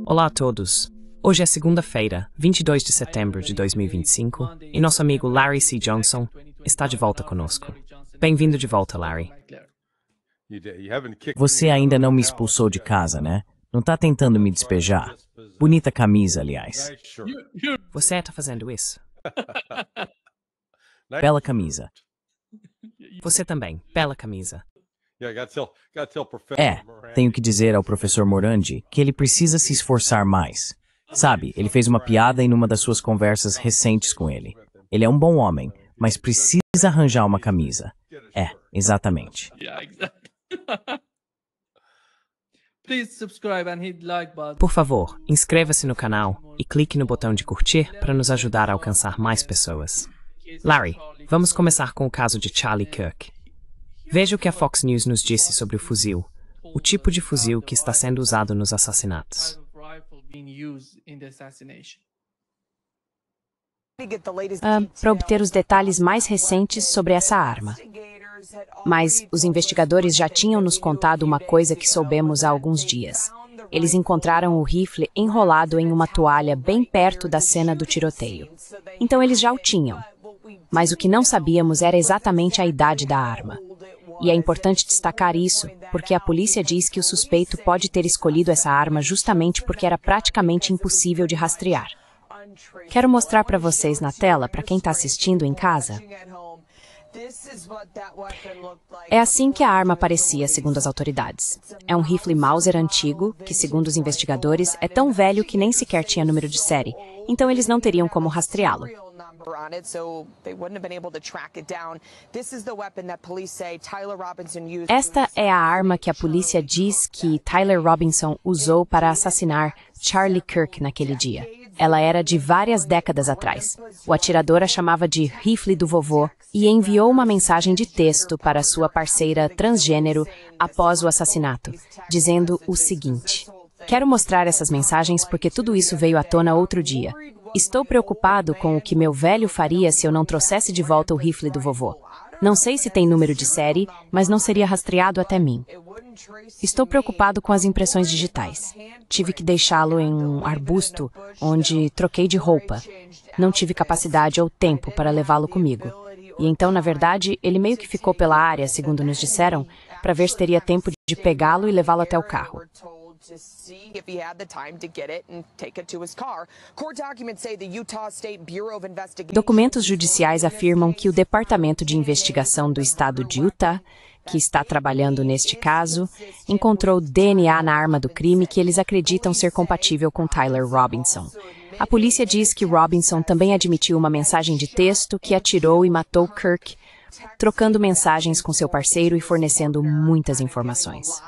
Olá a todos. Hoje é segunda-feira, 22 de setembro de 2025, e nosso amigo Larry C. Johnson está de volta conosco. Bem-vindo de volta, Larry. Você ainda não me expulsou de casa, né? Não tá tentando me despejar? Bonita camisa, aliás. Você está fazendo isso? Bela camisa. Você também. Bela camisa. Tenho que dizer ao professor Morandi que ele precisa se esforçar mais. Sabe, ele fez uma piada em uma das suas conversas recentes com ele. Ele é um bom homem, mas precisa arranjar uma camisa. Exatamente. Por favor, inscreva-se no canal e clique no botão de curtir para nos ajudar a alcançar mais pessoas. Larry, vamos começar com o caso de Charlie Kirk. Veja o que a Fox News nos disse sobre o fuzil, o tipo de fuzil que está sendo usado nos assassinatos. Para obter os detalhes mais recentes sobre essa arma. Mas os investigadores já tinham nos contado uma coisa que soubemos há alguns dias. Eles encontraram o rifle enrolado em uma toalha bem perto da cena do tiroteio. Então eles já o tinham. Mas o que não sabíamos era exatamente a idade da arma. E é importante destacar isso, porque a polícia diz que o suspeito pode ter escolhido essa arma justamente porque era praticamente impossível de rastrear. Quero mostrar para vocês na tela, para quem está assistindo em casa. É assim que a arma parecia, segundo as autoridades. É um rifle Mauser antigo, que, segundo os investigadores, é tão velho que nem sequer tinha número de série, então eles não teriam como rastreá-lo. Esta é a arma que a polícia diz que Tyler Robinson usou para assassinar Charlie Kirk naquele dia. Ela era de várias décadas atrás. O atirador a chamava de rifle do vovô e enviou uma mensagem de texto para sua parceira transgênero após o assassinato, dizendo o seguinte: "Quero mostrar essas mensagens porque tudo isso veio à tona outro dia. Estou preocupado com o que meu velho faria se eu não trouxesse de volta o rifle do vovô. Não sei se tem número de série, mas não seria rastreado até mim. Estou preocupado com as impressões digitais. Tive que deixá-lo em um arbusto onde troquei de roupa. Não tive capacidade ou tempo para levá-lo comigo. E então, na verdade, ele meio que ficou pela área, segundo nos disseram, para ver se teria tempo de pegá-lo e levá-lo até o carro." Documentos judiciais afirmam que o Departamento de Investigação do Estado de Utah, que está trabalhando neste caso, encontrou DNA na arma do crime que eles acreditam ser compatível com Tyler Robinson. A polícia diz que Robinson também admitiu uma mensagem de texto que atirou e matou Kirk, trocando mensagens com seu parceiro e fornecendo muitas informações.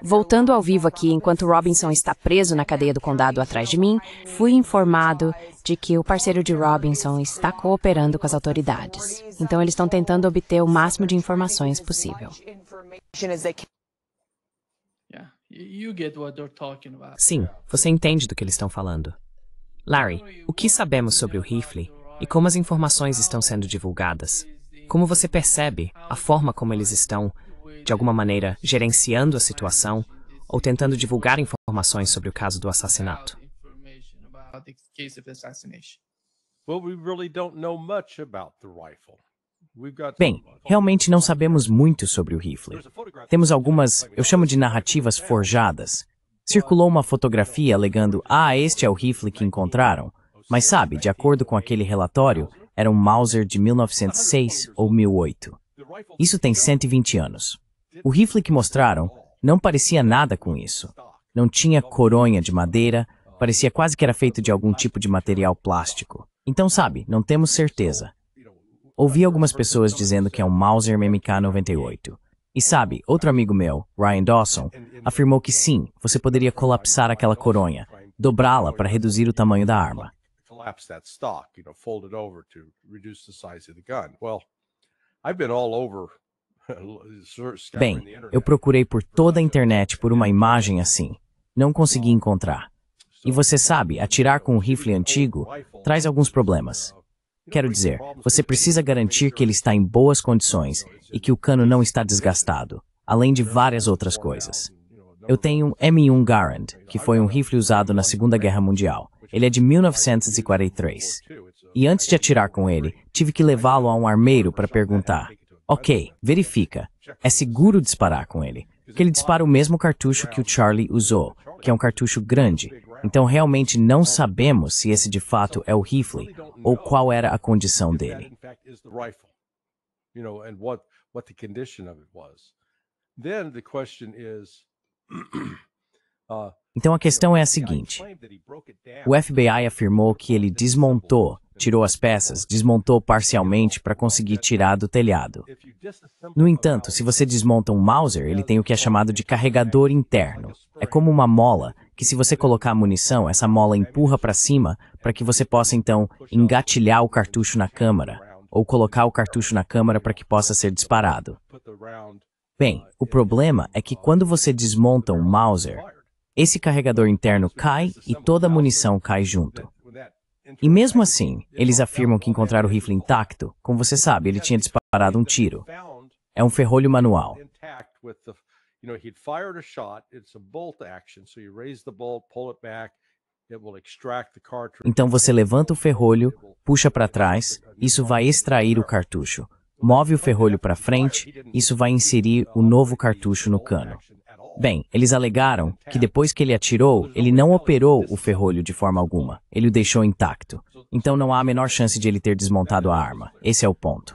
Voltando ao vivo aqui, enquanto Robinson está preso na cadeia do condado atrás de mim, fui informado de que o parceiro de Robinson está cooperando com as autoridades. Então eles estão tentando obter o máximo de informações possível. Sim, você entende do que eles estão falando. Larry, o que sabemos sobre o rifle e como as informações estão sendo divulgadas? Como você percebe a forma como eles estão, de alguma maneira, gerenciando a situação ou tentando divulgar informações sobre o caso do assassinato? Bem, realmente não sabemos muito sobre o rifle. Temos algumas, eu chamo de narrativas forjadas. Circulou uma fotografia alegando, este é o rifle que encontraram. Mas sabe, de acordo com aquele relatório, era um Mauser de 1906 ou 1008. Isso tem 120 anos. O rifle que mostraram não parecia nada com isso. Não tinha coronha de madeira, parecia quase que era feito de algum tipo de material plástico. Então, sabe, não temos certeza. Ouvi algumas pessoas dizendo que é um Mauser MK98. E sabe, outro amigo meu, Ryan Dawson, afirmou que sim, você poderia colapsar aquela coronha, dobrá-la para reduzir o tamanho da arma. Bem, eu procurei por toda a internet por uma imagem assim. Não consegui encontrar. E você sabe, atirar com um rifle antigo traz alguns problemas. Quero dizer, você precisa garantir que ele está em boas condições e que o cano não está desgastado, além de várias outras coisas. Eu tenho um M1 Garand, que foi um rifle usado na Segunda Guerra Mundial. Ele é de 1943. E antes de atirar com ele, tive que levá-lo a um armeiro para perguntar: ok, verifica, é seguro disparar com ele? Porque ele dispara o mesmo cartucho que o Charlie usou, que é um cartucho grande. Então realmente não sabemos se esse de fato é o rifle ou qual era a condição dele. Então a questão é a seguinte: o FBI afirmou que ele desmontou, tirou as peças, desmontou parcialmente para conseguir tirar do telhado. No entanto, se você desmonta um Mauser, ele tem o que é chamado de carregador interno. É como uma mola, que se você colocar a munição, essa mola empurra para cima para que você possa então engatilhar o cartucho na câmara, ou colocar o cartucho na câmara para que possa ser disparado. Bem, o problema é que quando você desmonta um Mauser, esse carregador interno cai e toda a munição cai junto. E mesmo assim, eles afirmam que encontraram o rifle intacto. Como você sabe, ele tinha disparado um tiro. É um ferrolho manual. Então você levanta o ferrolho, puxa para trás, isso vai extrair o cartucho. Move o ferrolho para frente, isso vai inserir o novo cartucho no cano. Bem, eles alegaram que depois que ele atirou, ele não operou o ferrolho de forma alguma. Ele o deixou intacto. Então não há a menor chance de ele ter desmontado a arma. Esse é o ponto.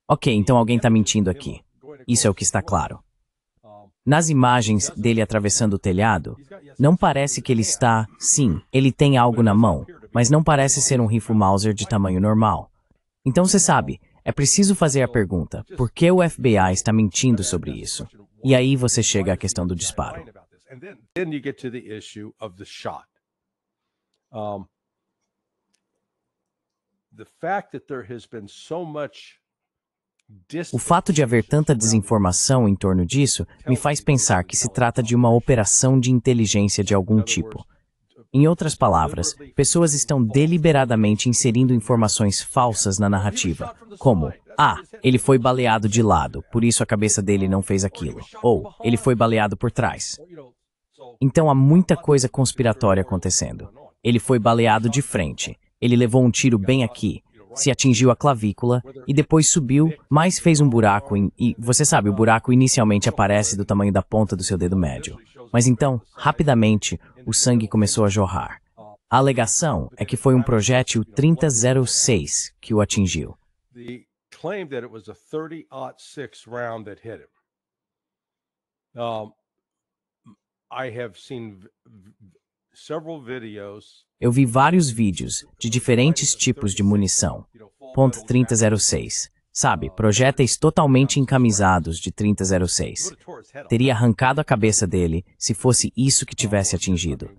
Ok, então alguém está mentindo aqui. Isso é o que está claro. Nas imagens dele atravessando o telhado, não parece que ele está... Sim, ele tem algo na mão, mas não parece ser um rifle Mauser de tamanho normal. Então você sabe, é preciso fazer a pergunta, por que o FBI está mentindo sobre isso? E aí você chega à questão do disparo. O fato de haver tanta desinformação em torno disso me faz pensar que se trata de uma operação de inteligência de algum tipo. Em outras palavras, pessoas estão deliberadamente inserindo informações falsas na narrativa, como: ele foi baleado de lado, por isso a cabeça dele não fez aquilo. Ou, ele foi baleado por trás. Então há muita coisa conspiratória acontecendo. Ele foi baleado de frente. Ele levou um tiro bem aqui, se atingiu a clavícula e depois subiu, mas fez um buraco e você sabe, o buraco inicialmente aparece do tamanho da ponta do seu dedo médio. Mas então, rapidamente, o sangue começou a jorrar. A alegação é que foi um projétil 3006 que o atingiu. Eu vi vários vídeos de diferentes tipos de munição. Ponto .3006. Sabe, projéteis totalmente encamisados de 3006. Teria arrancado a cabeça dele se fosse isso que tivesse atingido.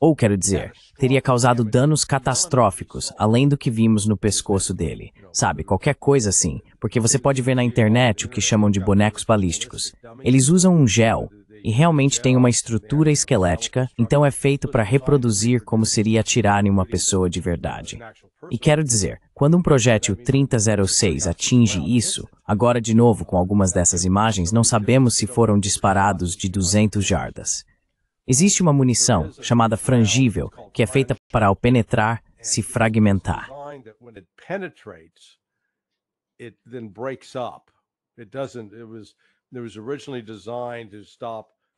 Ou, quero dizer, teria causado danos catastróficos, além do que vimos no pescoço dele. Sabe, qualquer coisa assim, porque você pode ver na internet o que chamam de bonecos balísticos. Eles usam um gel e realmente tem uma estrutura esquelética, então é feito para reproduzir como seria atirar em uma pessoa de verdade. E quero dizer, quando um projétil 3006 atinge isso, agora de novo com algumas dessas imagens, não sabemos se foram disparados de 200 jardas. Existe uma munição, chamada frangível, que é feita para ao penetrar, se fragmentar.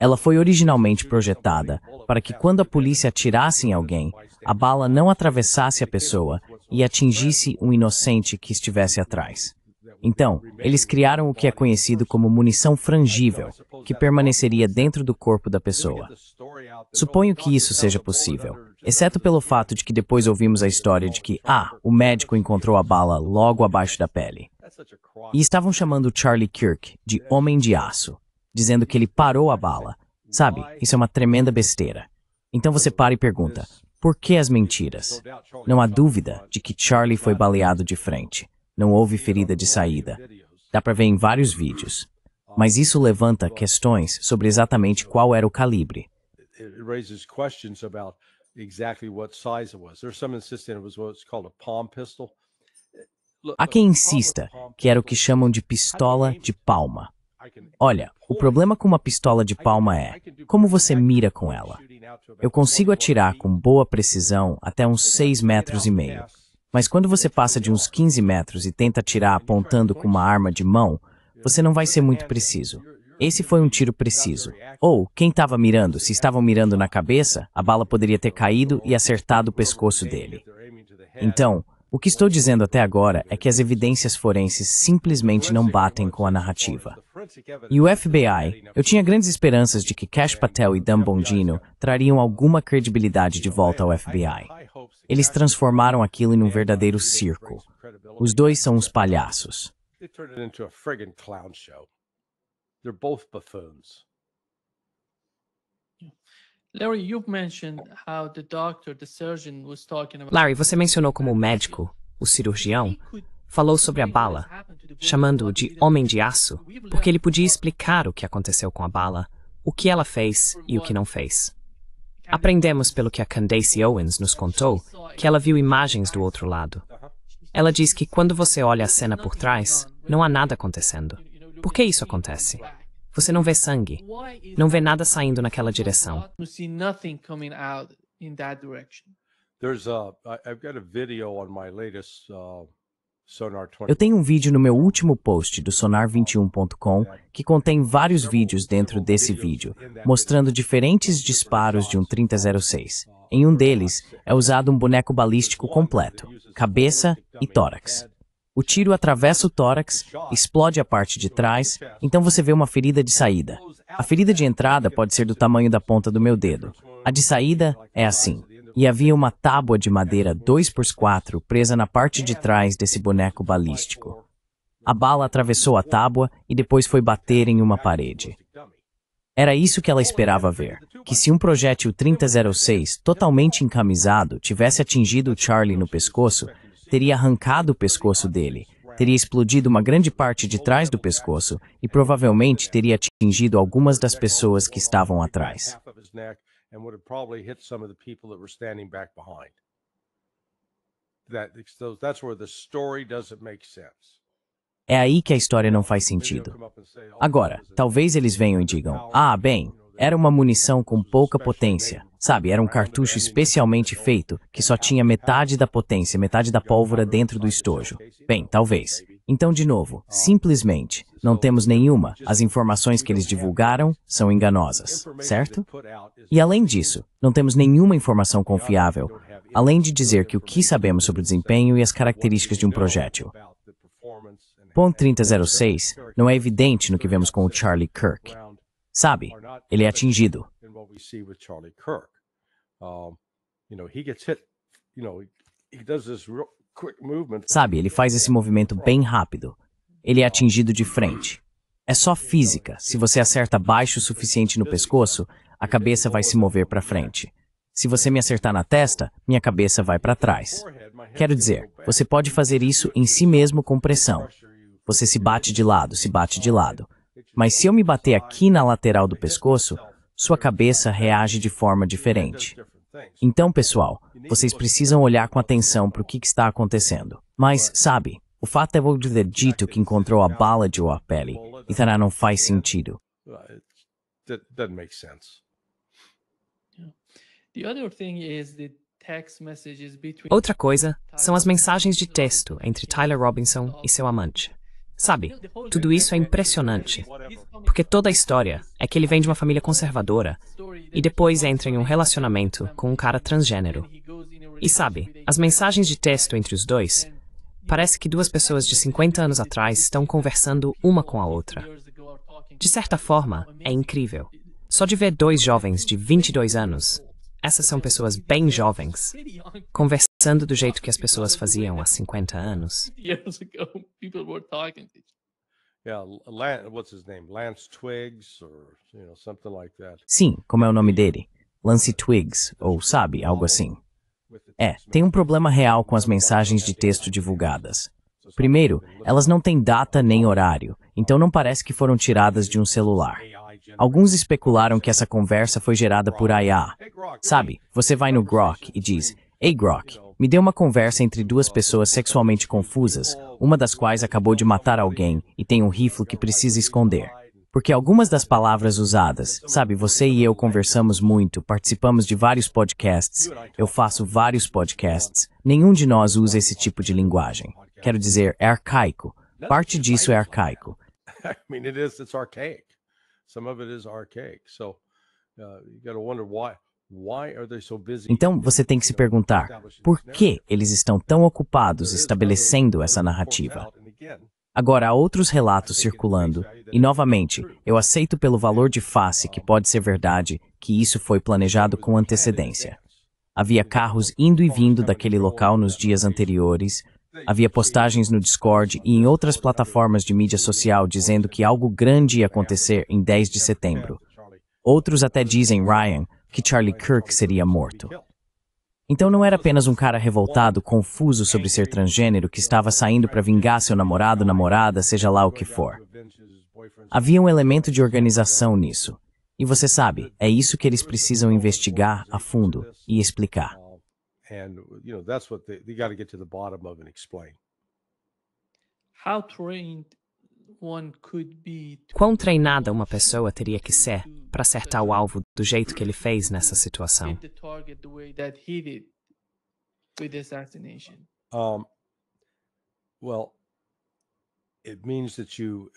Ela foi originalmente projetada para que quando a polícia atirasse em alguém, a bala não atravessasse a pessoa e atingisse um inocente que estivesse atrás. Então, eles criaram o que é conhecido como munição frangível, que permaneceria dentro do corpo da pessoa. Suponho que isso seja possível, exceto pelo fato de que depois ouvimos a história de que, o médico encontrou a bala logo abaixo da pele. E estavam chamando Charlie Kirk de Homem de Aço, dizendo que ele parou a bala. Sabe, isso é uma tremenda besteira. Então você para e pergunta, por que as mentiras? Não há dúvida de que Charlie foi baleado de frente. Não houve ferida de saída. Dá para ver em vários vídeos. Mas isso levanta questões sobre exatamente qual era o calibre. Há quem insista que era o que chamam de pistola de palma. Olha, o problema com uma pistola de palma é como você mira com ela. Eu consigo atirar com boa precisão até uns 6,5 metros. Mas quando você passa de uns 15 metros e tenta atirar apontando com uma arma de mão, você não vai ser muito preciso. Esse foi um tiro preciso. Ou, quem estava mirando, se estavam mirando na cabeça, a bala poderia ter caído e acertado o pescoço dele. Então, o que estou dizendo até agora é que as evidências forenses simplesmente não batem com a narrativa. E o FBI, eu tinha grandes esperanças de que Kash Patel e Dan Bongino trariam alguma credibilidade de volta ao FBI. Eles transformaram aquilo em um verdadeiro circo. Os dois são uns palhaços. They're both buffoons. Larry, you've mentioned how the doctor, the surgeon was talking about... Larry, você mencionou como o médico, o cirurgião, falou sobre a bala, chamando-o de homem de aço, porque ele podia explicar o que aconteceu com a bala, o que ela fez e o que não fez. Aprendemos pelo que a Candace Owens nos contou, que ela viu imagens do outro lado. Ela diz que quando você olha a cena por trás, não há nada acontecendo. Por que isso acontece? Você não vê sangue, não vê nada saindo naquela direção. Eu tenho um vídeo no meu último post do Sonar21.com que contém vários vídeos dentro desse vídeo, mostrando diferentes disparos de um 3006. Em um deles, é usado um boneco balístico completo, cabeça e tórax. O tiro atravessa o tórax, explode a parte de trás, então você vê uma ferida de saída. A ferida de entrada pode ser do tamanho da ponta do meu dedo. A de saída é assim. E havia uma tábua de madeira 2x4 presa na parte de trás desse boneco balístico. A bala atravessou a tábua e depois foi bater em uma parede. Era isso que ela esperava ver, que se um projétil 3006 totalmente encamisado tivesse atingido o Charlie no pescoço, teria arrancado o pescoço dele, teria explodido uma grande parte de trás do pescoço e provavelmente teria atingido algumas das pessoas que estavam atrás. É aí que a história não faz sentido. Agora, talvez eles venham e digam, bem, era uma munição com pouca potência. Sabe, era um cartucho especialmente feito que só tinha metade da potência, metade da pólvora dentro do estojo. Bem, talvez. Então, de novo, simplesmente, não temos nenhuma. As informações que eles divulgaram são enganosas, certo? E além disso, não temos nenhuma informação confiável, além de dizer que o que sabemos sobre o desempenho e as características de um projétil. Ponto 3006 não é evidente no que vemos com o Charlie Kirk. Sabe, ele é atingido. Sabe, ele faz esse movimento bem rápido. Ele é atingido de frente. É só física. Se você acerta baixo o suficiente no pescoço, a cabeça vai se mover para frente. Se você me acertar na testa, minha cabeça vai para trás. Quero dizer, você pode fazer isso em si mesmo com pressão. Você se bate de lado, se bate de lado. Mas se eu me bater aqui na lateral do pescoço, sua cabeça reage de forma diferente. Então, pessoal, vocês precisam olhar com atenção para o que está acontecendo. Mas, sabe, o fato é o ter dito que encontrou a bala de Oapelli, e não faz sentido. Outra coisa são as mensagens de texto entre Tyler Robinson e seu amante. Sabe, tudo isso é impressionante, porque toda a história é que ele vem de uma família conservadora e depois entra em um relacionamento com um cara transgênero. E sabe, as mensagens de texto entre os dois, parece que duas pessoas de 50 anos atrás estão conversando uma com a outra. De certa forma, é incrível. Só de ver dois jovens de 22 anos, essas são pessoas bem jovens, conversando do jeito que as pessoas faziam há 50 anos. Sim, como é o nome dele? Lance Twiggs, ou sabe, algo assim. Tem um problema real com as mensagens de texto divulgadas. Primeiro, elas não têm data nem horário, então não parece que foram tiradas de um celular. Alguns especularam que essa conversa foi gerada por IA. Sabe, você vai no Grok e diz, Ei Grok, me dê uma conversa entre duas pessoas sexualmente confusas, uma das quais acabou de matar alguém e tem um rifle que precisa esconder. Porque algumas das palavras usadas, sabe, você e eu conversamos muito, participamos de vários podcasts, eu faço vários podcasts, nenhum de nós usa esse tipo de linguagem. Quero dizer, é arcaico. Parte disso é arcaico. I mean, it's archaic. Some of it is archaic. So you got to wonder why are they so busy? Então, você tem que se perguntar, por que eles estão tão ocupados estabelecendo essa narrativa? Agora, há outros relatos circulando, e novamente, eu aceito pelo valor de face que pode ser verdade que isso foi planejado com antecedência. Havia carros indo e vindo daquele local nos dias anteriores, havia postagens no Discord e em outras plataformas de mídia social dizendo que algo grande ia acontecer em 10 de setembro. Outros até dizem, Ryan, que Charlie Kirk seria morto. Então não era apenas um cara revoltado, confuso sobre ser transgênero que estava saindo para vingar seu namorado, namorada, seja lá o que for. Havia um elemento de organização nisso. E você sabe, é isso que eles precisam investigar a fundo e explicar. How trained one could be to Quão treinada uma pessoa teria que ser para acertar o alvo do jeito que ele fez nessa situação? hit the target the way that he did with the assassination? Well, it means that you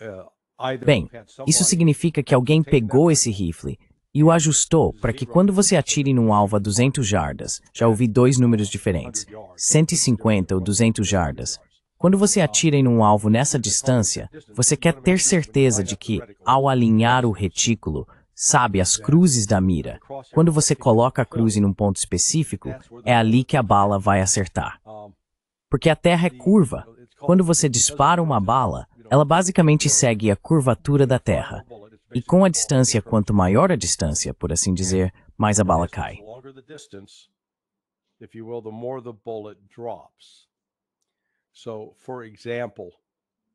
either Bem, had isso somebody significa que alguém pegou esse rifle e o ajustou para que quando você atire num alvo a 200 jardas, já ouvi dois números diferentes, 150 ou 200 jardas, quando você atira em um alvo nessa distância, você quer ter certeza de que, ao alinhar o retículo, sabe, as cruzes da mira, quando você coloca a cruz em um ponto específico, é ali que a bala vai acertar. Porque a Terra é curva. Quando você dispara uma bala, ela basicamente segue a curvatura da Terra. E com a distância, quanto maior a distância, por assim dizer, mais a bala cai. The longer the distance, if you will, the more the bullet drops. So, for example,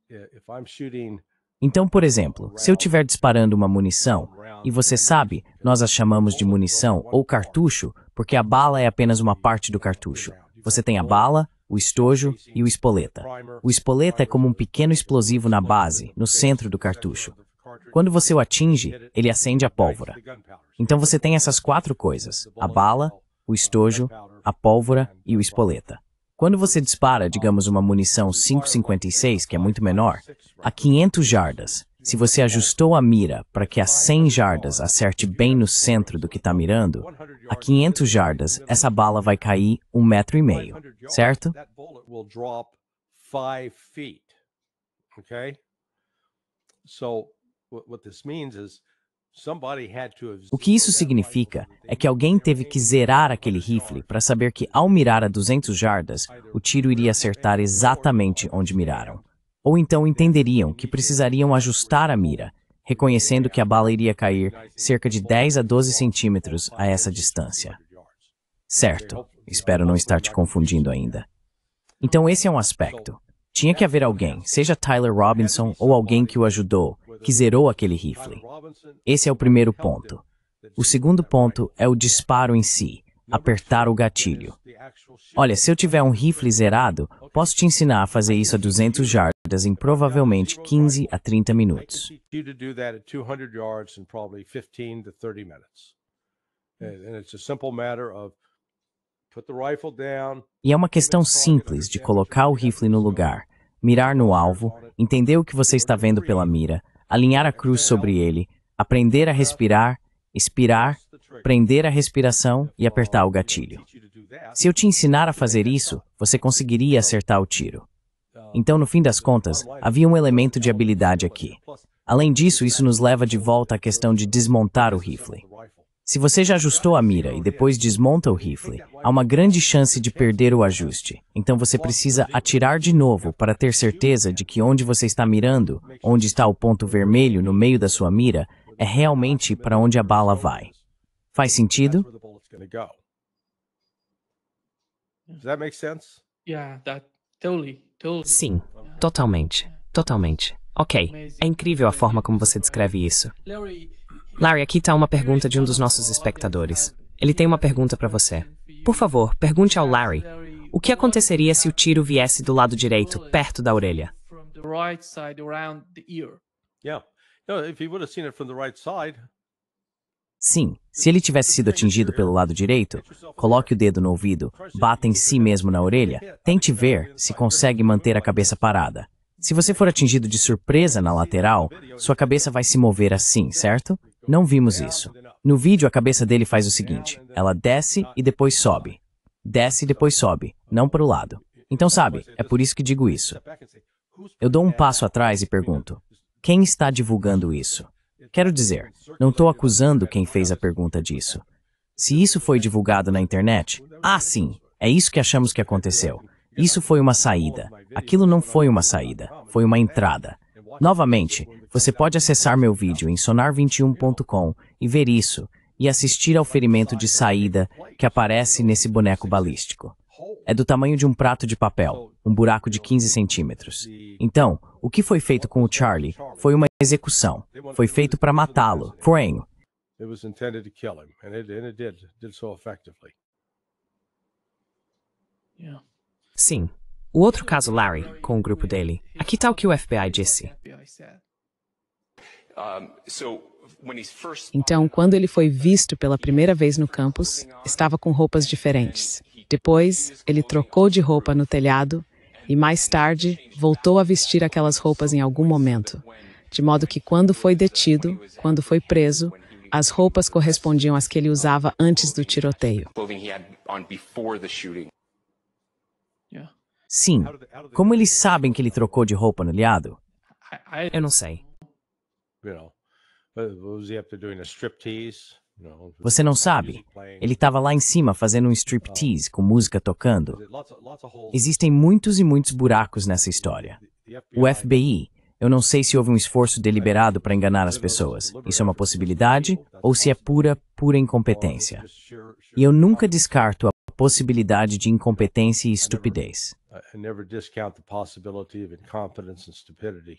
if I'm shooting Então, por exemplo, se eu estiver disparando uma munição, e você sabe, nós a chamamos de munição ou cartucho, porque a bala é apenas uma parte do cartucho. Você tem a bala, o estojo e o espoleta. O espoleta é como um pequeno explosivo na base, no centro do cartucho. Quando você o atinge, ele acende a pólvora. Então você tem essas quatro coisas, a bala, o estojo, a pólvora e o espoleta. Quando você dispara, digamos, uma munição 5,56, que é muito menor, a 500 jardas, se você ajustou a mira para que a 100 jardas acerte bem no centro do que está mirando, a 500 jardas, essa bala vai cair 1,5 metro, certo? that bullet will drop 5 feet. Okay? So what this means is somebody had to have O que isso significa é que alguém teve que zerar aquele rifle para saber que, ao mirar a 200 jardas, o tiro iria acertar exatamente onde miraram. Ou então entenderiam que precisariam ajustar a mira, reconhecendo que a bala iria cair cerca de 10 a 12 centímetros a essa distância. Certo, espero não estar te confundindo ainda. Então esse é um aspecto. Tinha que haver alguém, seja Tyler Robinson ou alguém que o ajudou, que zerou aquele rifle. Esse é o primeiro ponto. O segundo ponto é o disparo em si, apertar o gatilho. Olha, se eu tiver um rifle zerado, posso te ensinar a fazer isso a 200 jardas em provavelmente 15 a 30 minutos. you to do that at 200 yards in probably 15 to 30 minutes. And it's a simple matter of put the rifle down. E é uma questão simples de colocar o rifle no lugar, mirar no alvo, entender o que você está vendo pela mira, alinhar a cruz sobre ele, aprender a respirar, expirar, prender a respiração e apertar o gatilho. Se eu te ensinar a fazer isso, você conseguiria acertar o tiro. Então, no fim das contas, havia um elemento de habilidade aqui. Além disso, isso nos leva de volta à questão de desmontar o rifle. Se você já ajustou a mira e depois desmonta o rifle, há uma grande chance de perder o ajuste. Então você precisa atirar de novo para ter certeza de que onde você está mirando, onde está o ponto vermelho no meio da sua mira, é realmente para onde a bala vai. Faz sentido? Where the bullet's going to go. Does that make sense? Yeah, that totally. Sim, totalmente. Totalmente. Ok, é incrível a forma como você descreve isso. Larry, aqui está uma pergunta de um dos nossos espectadores. Ele tem uma pergunta para você. Por favor, pergunte ao Larry, o que aconteceria se o tiro viesse do lado direito, perto da orelha? From the right side around the ear. Yeah. No, if he would have seen it from the right side. Sim, se ele tivesse sido atingido pelo lado direito, coloque o dedo no ouvido, bata em si mesmo na orelha, tente ver se consegue manter a cabeça parada. Se você for atingido de surpresa na lateral, sua cabeça vai se mover assim, certo? Não vimos isso. No vídeo, a cabeça dele faz o seguinte, ela desce e depois sobe. Desce e depois sobe, não para o lado. Então, sabe, é por isso que digo isso. Eu dou um passo atrás e pergunto, quem está divulgando isso? Quero dizer, não estou acusando quem fez a pergunta disso. Se isso foi divulgado na internet, sim, é isso que achamos que aconteceu. Isso foi uma saída. Aquilo não foi uma saída, foi uma entrada. Novamente, você pode acessar meu vídeo em sonar21.com e ver isso, e assistir ao ferimento de saída que aparece nesse boneco balístico. É do tamanho de um prato de papel, um buraco de 15 centímetros. Então, o que foi feito com o Charlie foi uma execução. Foi feito para matá-lo. Porém, It was intended to kill him, and it did so effectively. Yeah. Sim. O outro caso Larry, com o grupo dele. Aqui tá o que o FBI disse. FBI said. Então, quando ele foi visto pela primeira vez no campus, estava com roupas diferentes. Depois, ele trocou de roupa no telhado e, mais tarde, voltou a vestir aquelas roupas em algum momento. De modo que, quando foi detido, quando foi preso, as roupas correspondiam às que ele usava antes do tiroteio. Yeah. sim, como eles sabem que ele trocou de roupa no telhado? Eu não sei. You know, was he up there doing a striptease? No. Você não sabe? Ele estava lá em cima fazendo um striptease com música tocando. Lots of holes. Existem muitos e muitos buracos nessa história. O FBI, eu não sei se houve um esforço deliberado para enganar as pessoas. Isso é uma possibilidade ou se é pura incompetência. E eu nunca descarto a possibilidade de incompetência e estupidez. I never discount the possibility of incompetence and stupidity.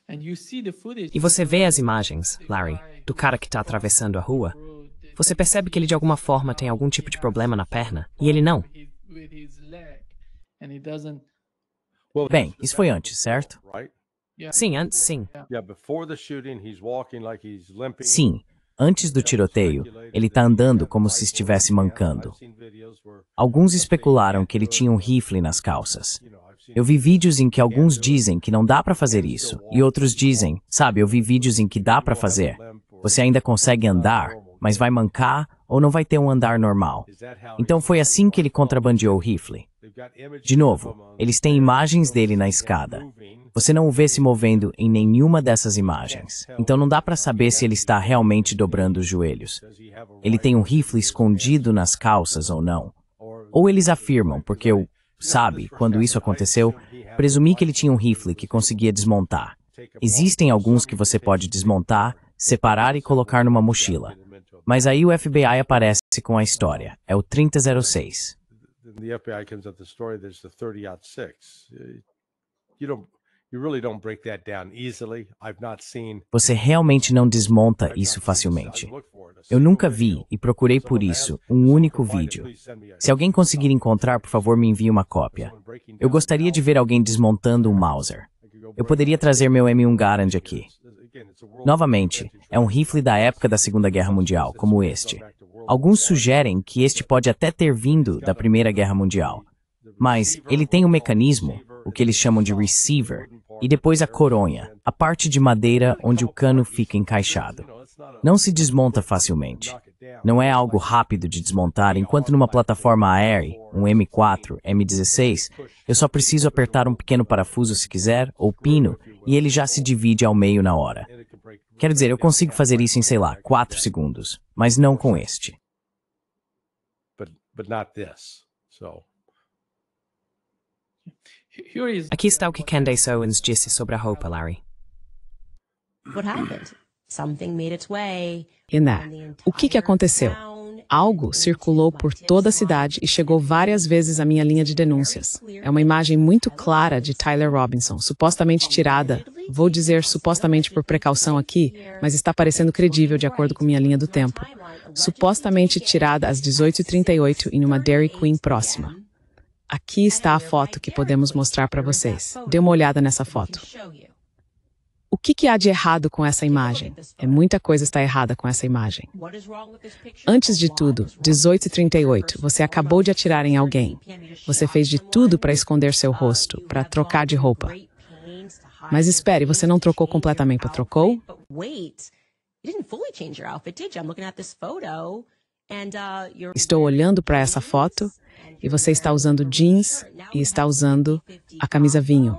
And you see the footage. E você vê as imagens, Larry, do cara que tá atravessando a rua. Você percebe que ele de alguma forma tem algum tipo de problema na perna, e ele não. With his leg, and he doesn't. Well, Bem, isso foi antes, certo? right? Sim, antes sim. Yeah, before the shooting, he's walking like he's limping. Sim, antes do tiroteio, ele está andando como se estivesse mancando. Alguns especularam que ele tinha um rifle nas calças. Eu vi vídeos em que alguns dizem que não dá para fazer isso, e outros dizem, sabe, eu vi vídeos em que dá para fazer. Você ainda consegue andar, mas vai mancar ou não vai ter um andar normal. Então foi assim que ele contrabandeou o rifle. De novo, eles têm imagens dele na escada. Você não o vê se movendo em nenhuma dessas imagens. Então não dá para saber se ele está realmente dobrando os joelhos. Ele tem um rifle escondido nas calças ou não. Ou eles afirmam, porque eu, sabe, quando isso aconteceu, presumi que ele tinha um rifle que conseguia desmontar. Existem alguns que você pode desmontar, separar e colocar numa mochila. Mas aí o FBI aparece com a história. É o 3006. The FBI comes up with the story there's the 30-06. You really don't break that down easily. I've not seen. Você realmente não desmonta isso facilmente. Eu nunca vi e procurei por isso um único vídeo. Se alguém conseguir encontrar, por favor, me envie uma cópia. Eu gostaria de ver alguém desmontando um Mauser. Eu poderia trazer meu M1 Garand aqui. Novamente, é um rifle da época da Segunda Guerra Mundial, como este. Alguns sugerem que este pode até ter vindo da Primeira Guerra Mundial. Mas ele tem um mecanismo, o que eles chamam de receiver, e depois a coronha, a parte de madeira onde o cano fica encaixado. Não se desmonta facilmente. Não é algo rápido de desmontar, enquanto numa plataforma aérea, um M4, M16, eu só preciso apertar um pequeno parafuso se quiser, ou pino, e ele já se divide ao meio na hora. Quero dizer, eu consigo fazer isso em, sei lá, 4 segundos, mas não com este. But not this. So. Here is Aqui está o que Candace Owens disse sobre a roupa, Larry. What happened? Something made its way. René, o que aconteceu? Algo circulou por toda a cidade e chegou várias vezes à minha linha de denúncias. É uma imagem muito clara de Tyler Robinson, supostamente tirada, vou dizer supostamente por precaução aqui, mas está parecendo credível de acordo com minha linha do tempo. Supostamente tirada às 18h38 em uma Dairy Queen próxima. Aqui está a foto que podemos mostrar para vocês. Dê uma olhada nessa foto. O que há de errado com essa imagem? Muita coisa está errada com essa imagem. Antes de tudo, 18h38, você acabou de atirar em alguém. Você fez de tudo para esconder seu rosto, para trocar de roupa. Mas espere, você não trocou completamente, trocou? Estou olhando para essa foto e você está usando jeans e está usando a camisa vinho.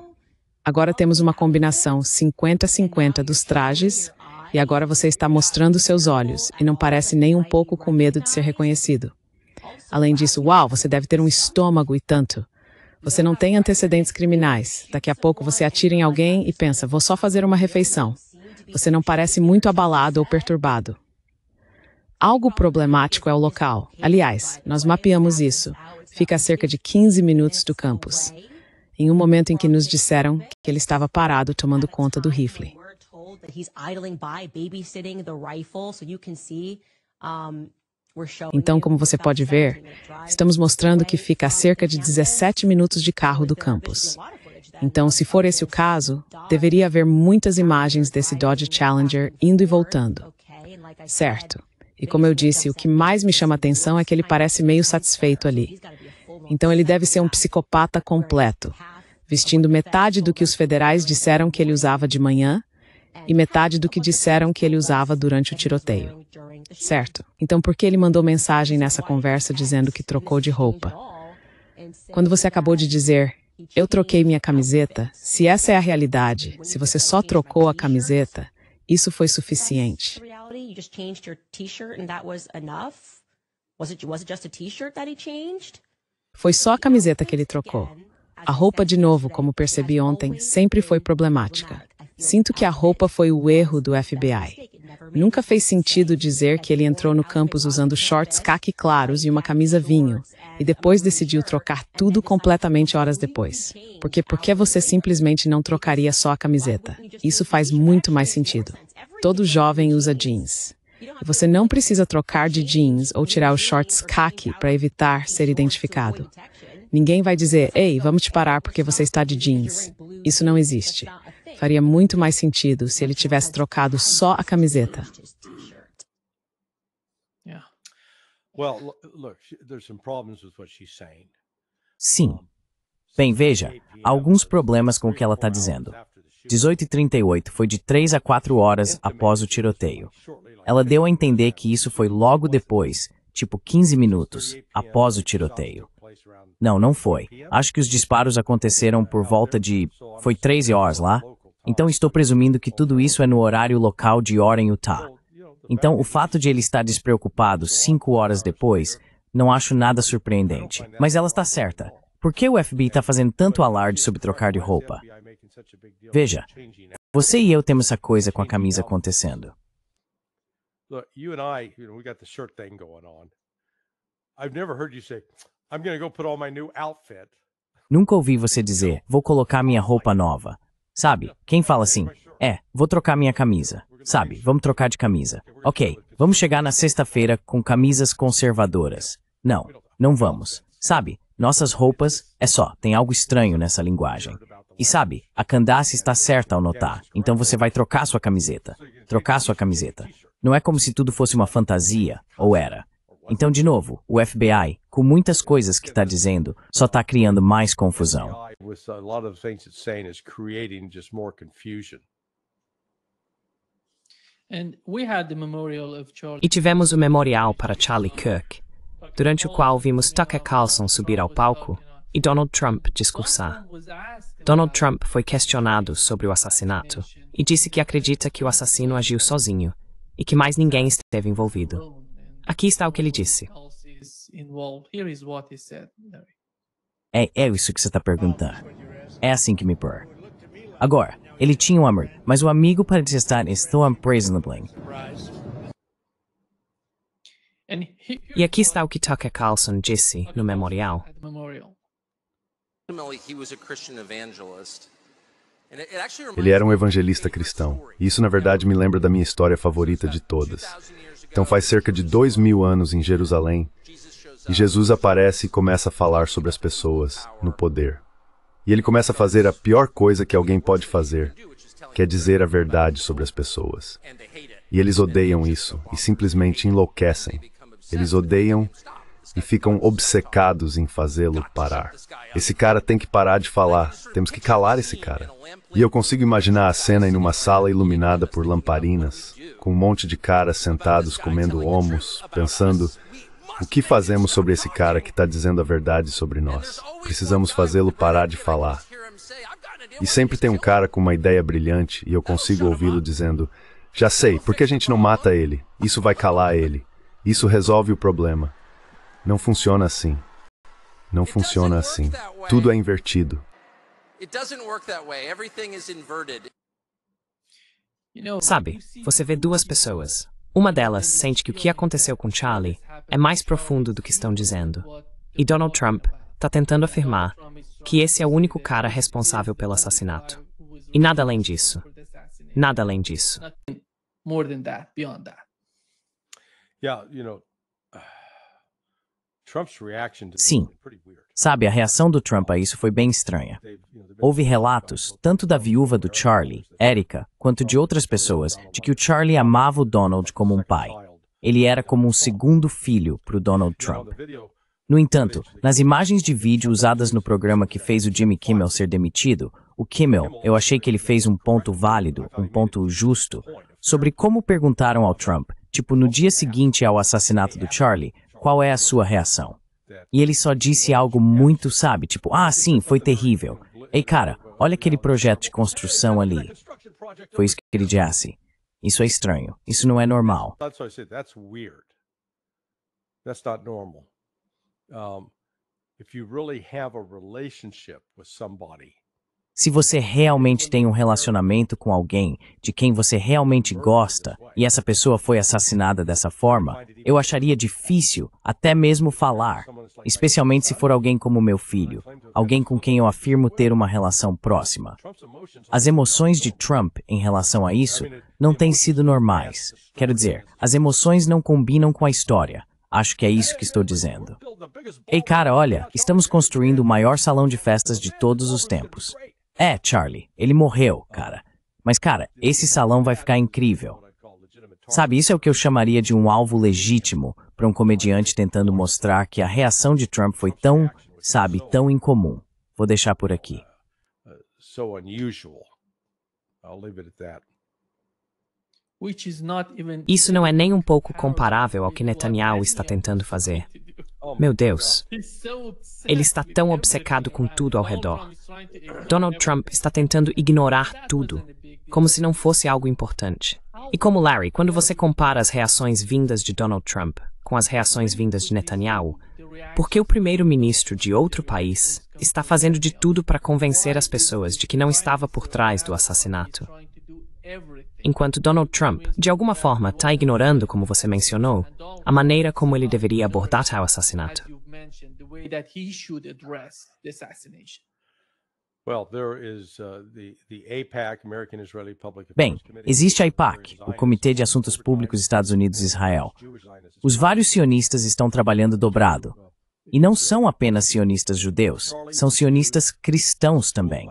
Agora temos uma combinação 50-50 dos trajes e agora você está mostrando seus olhos e não parece nem um pouco com medo de ser reconhecido. Além disso, uau, você deve ter um estômago e tanto. Você não tem antecedentes criminais. Daqui a pouco você atira em alguém e pensa, vou só fazer uma refeição. Você não parece muito abalado ou perturbado. Algo problemático é o local. Aliás, nós mapeamos isso. Fica a cerca de 15 minutos do campus. Em um momento em que nos disseram que ele estava parado tomando conta do rifle. Então, como você pode ver, estamos mostrando que fica a cerca de 17 minutos de carro do campus. Então, se for esse o caso, deveria haver muitas imagens desse Dodge Challenger indo e voltando. Certo. E como eu disse, o que mais me chama a atenção é que ele parece meio satisfeito ali. Então ele deve ser um psicopata completo, vestindo metade do que os federais disseram que ele usava de manhã e metade do que disseram que ele usava durante o tiroteio. Certo. Então por que ele mandou mensagem nessa conversa dizendo que trocou de roupa? Quando você acabou de dizer, eu troquei minha camiseta, se essa é a realidade, se você só trocou a camiseta, isso foi suficiente. Foi só a camiseta que ele trocou. A roupa, de novo, como percebi ontem, sempre foi problemática. Sinto que a roupa foi o erro do FBI. Nunca fez sentido dizer que ele entrou no campus usando shorts caqui claros e uma camisa vinho, e depois decidiu trocar tudo completamente horas depois. Porque por que você simplesmente não trocaria só a camiseta? Isso faz muito mais sentido. Todo jovem usa jeans. E você não precisa trocar de jeans ou tirar os shorts khaki para evitar ser identificado. Ninguém vai dizer, ei, vamos te parar porque você está de jeans. Isso não existe. Faria muito mais sentido se ele tivesse trocado só a camiseta. Sim. Bem, veja, há alguns problemas com o que ela está dizendo. 18h38 foi de 3 a 4 horas após o tiroteio. Ela deu a entender que isso foi logo depois, tipo 15 minutos, após o tiroteio. Não, não foi. Acho que os disparos aconteceram por volta de... Foi 13 horas lá? Então estou presumindo que tudo isso é no horário local de Orem, Utah. Então o fato de ele estar despreocupado 5 horas depois, não acho nada surpreendente. Mas ela está certa. Por que o FBI está fazendo tanto alarde sobre trocar de roupa? Veja, você e eu temos essa coisa com a camisa acontecendo. Look, you and I, we got the shirt thing going on. I've never heard you say, I'm going to go put on my new outfit. Nunca ouvi você dizer, vou colocar minha roupa nova. Sabe, quem fala assim, vou trocar minha camisa. Sabe, vamos trocar de camisa. Ok, vamos chegar na sexta-feira com camisas conservadoras. Não, não vamos. Sabe, nossas roupas, tem algo estranho nessa linguagem. E sabe, a Candace está certa ao notar, então você vai trocar sua camiseta. Trocar sua camiseta. Não é como se tudo fosse uma fantasia, ou era. Então, de novo, o FBI, com muitas coisas que está dizendo, só está criando mais confusão. E tivemos o memorial para Charlie Kirk, durante o qual vimos Tucker Carlson subir ao palco e Donald Trump discursar. Donald Trump foi questionado sobre o assassinato e disse que acredita que o assassino agiu sozinho e que mais ninguém esteve envolvido. Aqui está o que ele disse. É isso que você está perguntando. É assim que me pôr. Agora, ele tinha um amigo, mas o amigo parece estar unpresentable. E aqui está o que Tucker Carlson disse no memorial. Ele era um evangelista cristão. E isso, na verdade, me lembra da minha história favorita de todas. Então faz cerca de 2000 anos em Jerusalém, e Jesus aparece e começa a falar sobre as pessoas, no poder. E ele começa a fazer a pior coisa que alguém pode fazer, que é dizer a verdade sobre as pessoas. E eles odeiam isso e simplesmente enlouquecem. Eles odeiam e ficam obcecados em fazê-lo parar. Esse cara tem que parar de falar, temos que calar esse cara. E eu consigo imaginar a cena em uma sala iluminada por lamparinas, com um monte de caras sentados comendo hummus, pensando: o que fazemos sobre esse cara que está dizendo a verdade sobre nós? Precisamos fazê-lo parar de falar. E sempre tem um cara com uma ideia brilhante e eu consigo ouvi-lo dizendo: já sei, por que a gente não mata ele? Isso vai calar ele. Isso resolve o problema. Não funciona assim. Não funciona assim. Tudo é invertido. Sabe, você vê duas pessoas. Uma delas sente que o que aconteceu com Charlie é mais profundo do que estão dizendo. E Donald Trump está tentando afirmar que esse é o único cara responsável pelo assassinato. E nada além disso. Nada além disso. More than that, beyond that. Yeah, Trump's reaction to Sim. this is pretty weird. Sabe, a reação do Trump a isso foi bem estranha. Houve relatos, tanto da viúva do Charlie, Erica, quanto de outras pessoas, de que o Charlie amava o Donald como um pai. Ele era como um segundo filho para o Donald Trump. No entanto, nas imagens de vídeo usadas no programa que fez o Jimmy Kimmel ser demitido, o Kimmel, eu achei que ele fez um ponto válido, um ponto justo, sobre como perguntaram ao Trump, tipo no dia seguinte ao assassinato do Charlie, qual é a sua reação? E ele só disse algo muito, sabe, tipo, sim, foi terrível. Ei, cara, olha aquele projeto de construção ali. Foi isso que ele disse. Isso é estranho. Isso não é normal. That's what I said. That's weird. That's not normal. If you really have a relationship with somebody, Se você realmente tem um relacionamento com alguém de quem você realmente gosta e essa pessoa foi assassinada dessa forma, eu acharia difícil até mesmo falar, especialmente se for alguém como meu filho, alguém com quem eu afirmo ter uma relação próxima. As emoções de Trump em relação a isso não têm sido normais. Quero dizer, as emoções não combinam com a história. Acho que é isso que estou dizendo. Ei, cara, olha, estamos construindo o maior salão de festas de todos os tempos. Charlie, ele morreu, cara. Mas, cara, esse salão vai ficar incrível. Sabe, isso é o que eu chamaria de um alvo legítimo para um comediante tentando mostrar que a reação de Trump foi tão, sabe, tão incomum. Vou deixar por aqui. so unusual. I'll leave it at that. Isso não é nem um pouco comparável ao que Netanyahu está tentando fazer. Meu Deus. Ele está tão obcecado com tudo ao redor. Donald Trump está tentando ignorar tudo, como se não fosse algo importante. E como Larry, quando você compara as reações vindas de Donald Trump com as reações vindas de Netanyahu, por que o primeiro-ministro de outro país está fazendo de tudo para convencer as pessoas de que não estava por trás do assassinato? Enquanto Donald Trump, de alguma forma, está ignorando, como você mencionou, a maneira como ele deveria abordar tal assassinato. Bem, existe a AIPAC, o Comitê de Assuntos Públicos Estados Unidos-Israel. Os vários sionistas estão trabalhando dobrado. E não são apenas sionistas judeus, são sionistas cristãos também.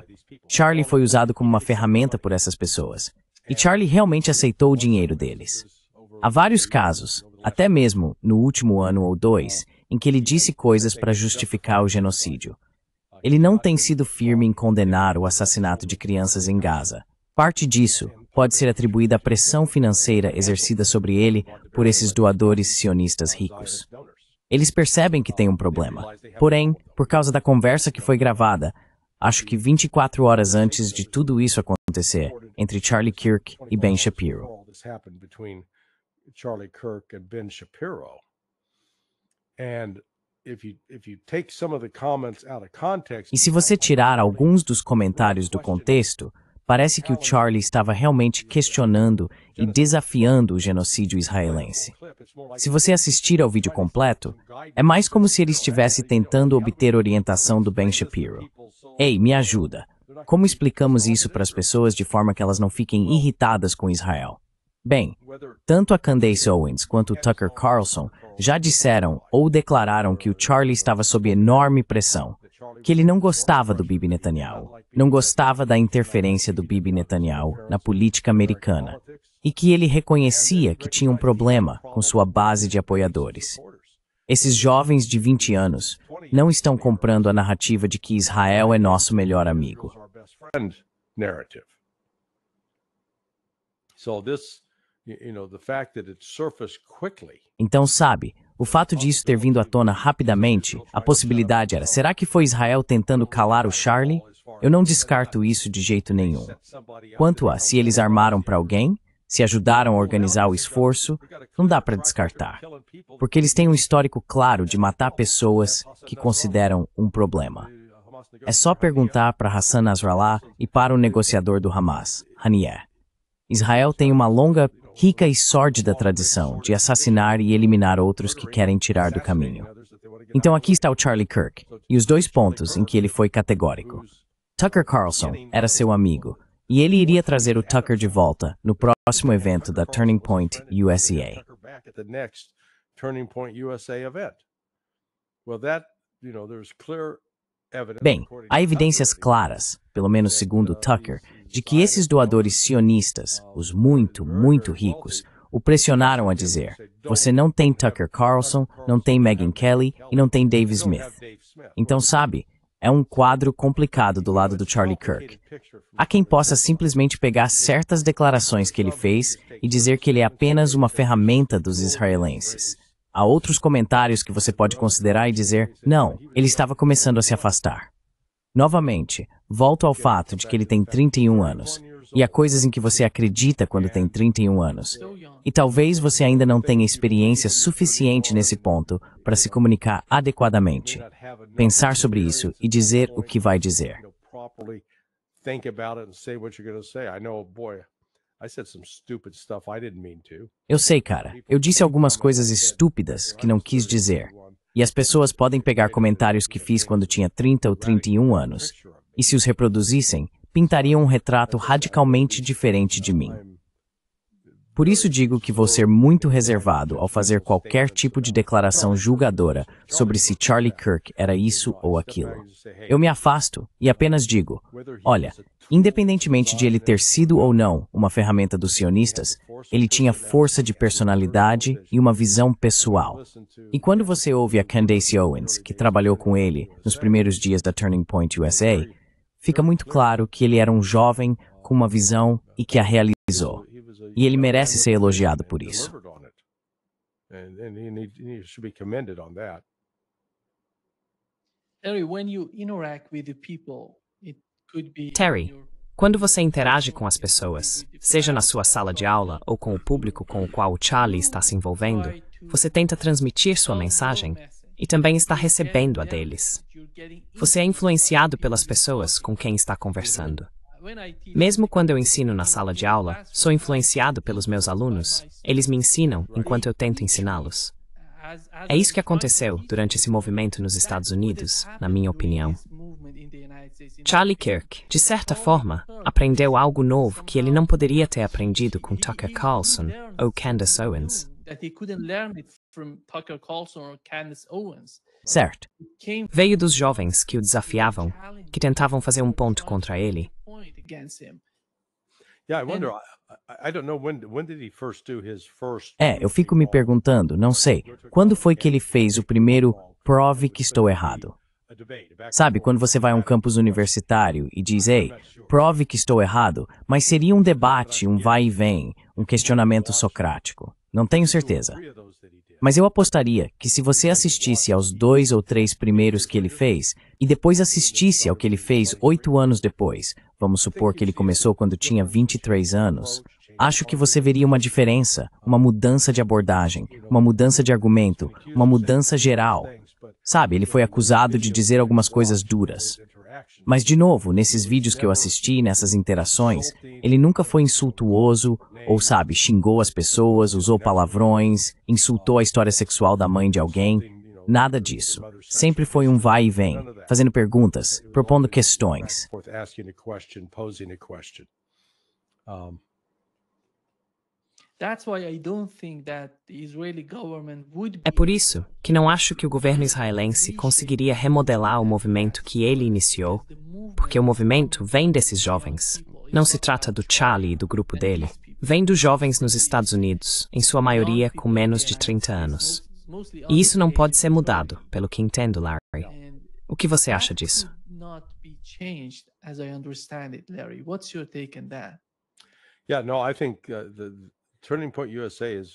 Charlie foi usado como uma ferramenta por essas pessoas. E Charlie realmente aceitou o dinheiro deles. Há vários casos, até mesmo no último ano ou dois, em que ele disse coisas para justificar o genocídio. Ele não tem sido firme em condenar o assassinato de crianças em Gaza. Parte disso pode ser atribuída à pressão financeira exercida sobre ele por esses doadores sionistas ricos. Eles percebem que tem um problema. Porém, por causa da conversa que foi gravada, acho que 24 horas antes de tudo isso acontecer, entre Charlie Kirk e Ben Shapiro. E se você tirar alguns dos comentários do contexto, parece que o Charlie estava realmente questionando e desafiando o genocídio israelense. Se você assistir ao vídeo completo, é mais como se ele estivesse tentando obter orientação do Ben Shapiro. Ei, me ajuda. Como explicamos isso para as pessoas de forma que elas não fiquem irritadas com Israel? Bem, tanto a Candace Owens quanto o Tucker Carlson já disseram ou declararam que o Charlie estava sob enorme pressão, que ele não gostava do Bibi Netanyahu, não gostava da interferência do Bibi Netanyahu na política americana, e que ele reconhecia que tinha um problema com sua base de apoiadores. Esses jovens de 20 anos não estão comprando a narrativa de que Israel é nosso melhor amigo. Então, sabe, o fato disso ter vindo à tona rapidamente, a possibilidade era, será que foi Israel tentando calar o Charlie? Eu não descarto isso de jeito nenhum. Quanto a se eles armaram para alguém, se ajudaram a organizar o esforço, não dá para descartar. Porque eles têm um histórico claro de matar pessoas que consideram um problema. É só perguntar para Hassan Nasrallah e para o negociador do Hamas, Haniyeh. Israel tem uma longa, rica e sórdida tradição de assassinar e eliminar outros que querem tirar do caminho. Então aqui está o Charlie Kirk, e os 2 pontos em que ele foi categórico. Tucker Carlson era seu amigo, e ele iria trazer o Tucker de volta no próximo evento da Turning Point USA. Bem, há evidências claras, pelo menos segundo Tucker, de que esses doadores sionistas, os muito, muito ricos, o pressionaram a dizer: você não tem Tucker Carlson, não tem Megyn Kelly e não tem Dave Smith. Então, sabe, é um quadro complicado do lado do Charlie Kirk. Há quem possa simplesmente pegar certas declarações que ele fez e dizer que ele é apenas uma ferramenta dos israelenses. Há outros comentários que você pode considerar e dizer, não, ele estava começando a se afastar. Novamente, volto ao fato de que ele tem 31 anos. E há coisas em que você acredita quando tem 31 anos. E talvez você ainda não tenha experiência suficiente nesse ponto para se comunicar adequadamente. Pensar sobre isso e dizer o que vai dizer. Eu sei, cara. Eu disse algumas coisas estúpidas que não quis dizer. E as pessoas podem pegar comentários que fiz quando tinha 30 ou 31 anos. E se os reproduzissem, pintariam um retrato radicalmente diferente de mim. Por isso digo que vou ser muito reservado ao fazer qualquer tipo de declaração julgadora sobre se Charlie Kirk era isso ou aquilo. Eu me afasto e apenas digo, olha, independentemente de ele ter sido ou não uma ferramenta dos sionistas, ele tinha força de personalidade e uma visão pessoal. E quando você ouve a Candace Owens, que trabalhou com ele nos primeiros dias da Turning Point USA, fica muito claro que ele era um jovem com uma visão e que a realizou. E ele merece ser elogiado por isso. Terry, quando você interage com as pessoas, seja na sua sala de aula ou com o público com o qual o Charlie está se envolvendo, você tenta transmitir sua mensagem e também está recebendo a deles. Você é influenciado pelas pessoas com quem está conversando. Mesmo quando eu ensino na sala de aula, sou influenciado pelos meus alunos. Eles me ensinam enquanto eu tento ensiná-los. É isso que aconteceu durante esse movimento nos Estados Unidos, na minha opinião. Charlie Kirk, de certa forma, aprendeu algo novo que ele não poderia ter aprendido com Tucker Carlson ou Candace Owens. Certo. Veio dos jovens que o desafiavam, que tentavam fazer um ponto contra ele. Eu fico me perguntando, não sei, quando foi que ele fez o primeiro prove que estou errado? Sabe, quando você vai a um campus universitário e diz, ei, prove que estou errado, mas seria um debate, um vai e vem, um questionamento socrático. Não tenho certeza. Mas eu apostaria que se você assistisse aos 2 ou 3 primeiros que ele fez, e depois assistisse ao que ele fez 8 anos depois, vamos supor que ele começou quando tinha 23 anos, acho que você veria uma diferença, uma mudança de abordagem, uma mudança de argumento, uma mudança geral. Sabe, ele foi acusado de dizer algumas coisas duras. Mas, de novo, nesses vídeos que eu assisti, nessas interações, ele nunca foi insultuoso, ou, sabe, xingou as pessoas, usou palavrões, insultou a história sexual da mãe de alguém. Nada disso. Sempre foi um vai e vem, fazendo perguntas, propondo questões. That's why I don't think that the Israeli government would É por isso que não acho que o governo israelense conseguiria remodelar o movimento que ele iniciou, porque o movimento vem desses jovens. Não se trata do Charlie e do grupo dele. Vem dos jovens nos Estados Unidos, em sua maioria com menos de 30 anos. E isso não pode ser mudado, pelo que entendo, Larry. O que você acha disso? not be changed, as I understand it, Larry. What's your take on that? Yeah, no, I think the Turning Point USA is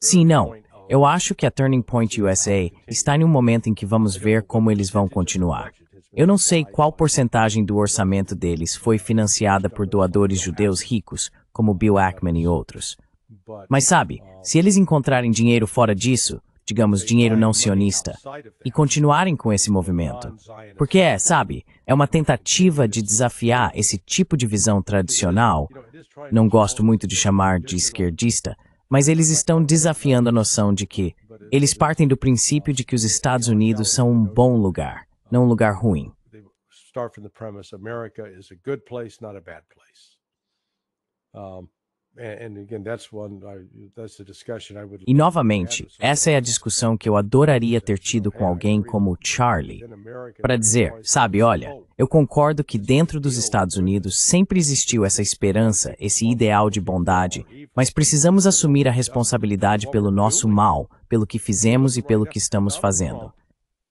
Sim, não. Eu acho que a Turning Point USA está em um momento em que vamos ver como eles vão continuar. Eu não sei qual porcentagem do orçamento deles foi financiada por doadores judeus ricos, como Bill Ackman e outros. Mas sabe, se eles encontrarem dinheiro fora disso, digamos, dinheiro não sionista, e continuarem com esse movimento, porque sabe, é uma tentativa de desafiar esse tipo de visão tradicional, não gosto muito de chamar de esquerdista, mas eles estão desafiando a noção de que eles partem do princípio de que os Estados Unidos são um bom lugar, não um lugar ruim. Start from the premise America is a good place, not a bad place. And again, that's the discussion I would. E novamente, essa é a discussão que eu adoraria ter tido com alguém como Charlie, para dizer, sabe, olha, eu concordo que dentro dos Estados Unidos sempre existiu essa esperança, esse ideal de bondade, mas precisamos assumir a responsabilidade pelo nosso mal, pelo que fizemos e pelo que estamos fazendo.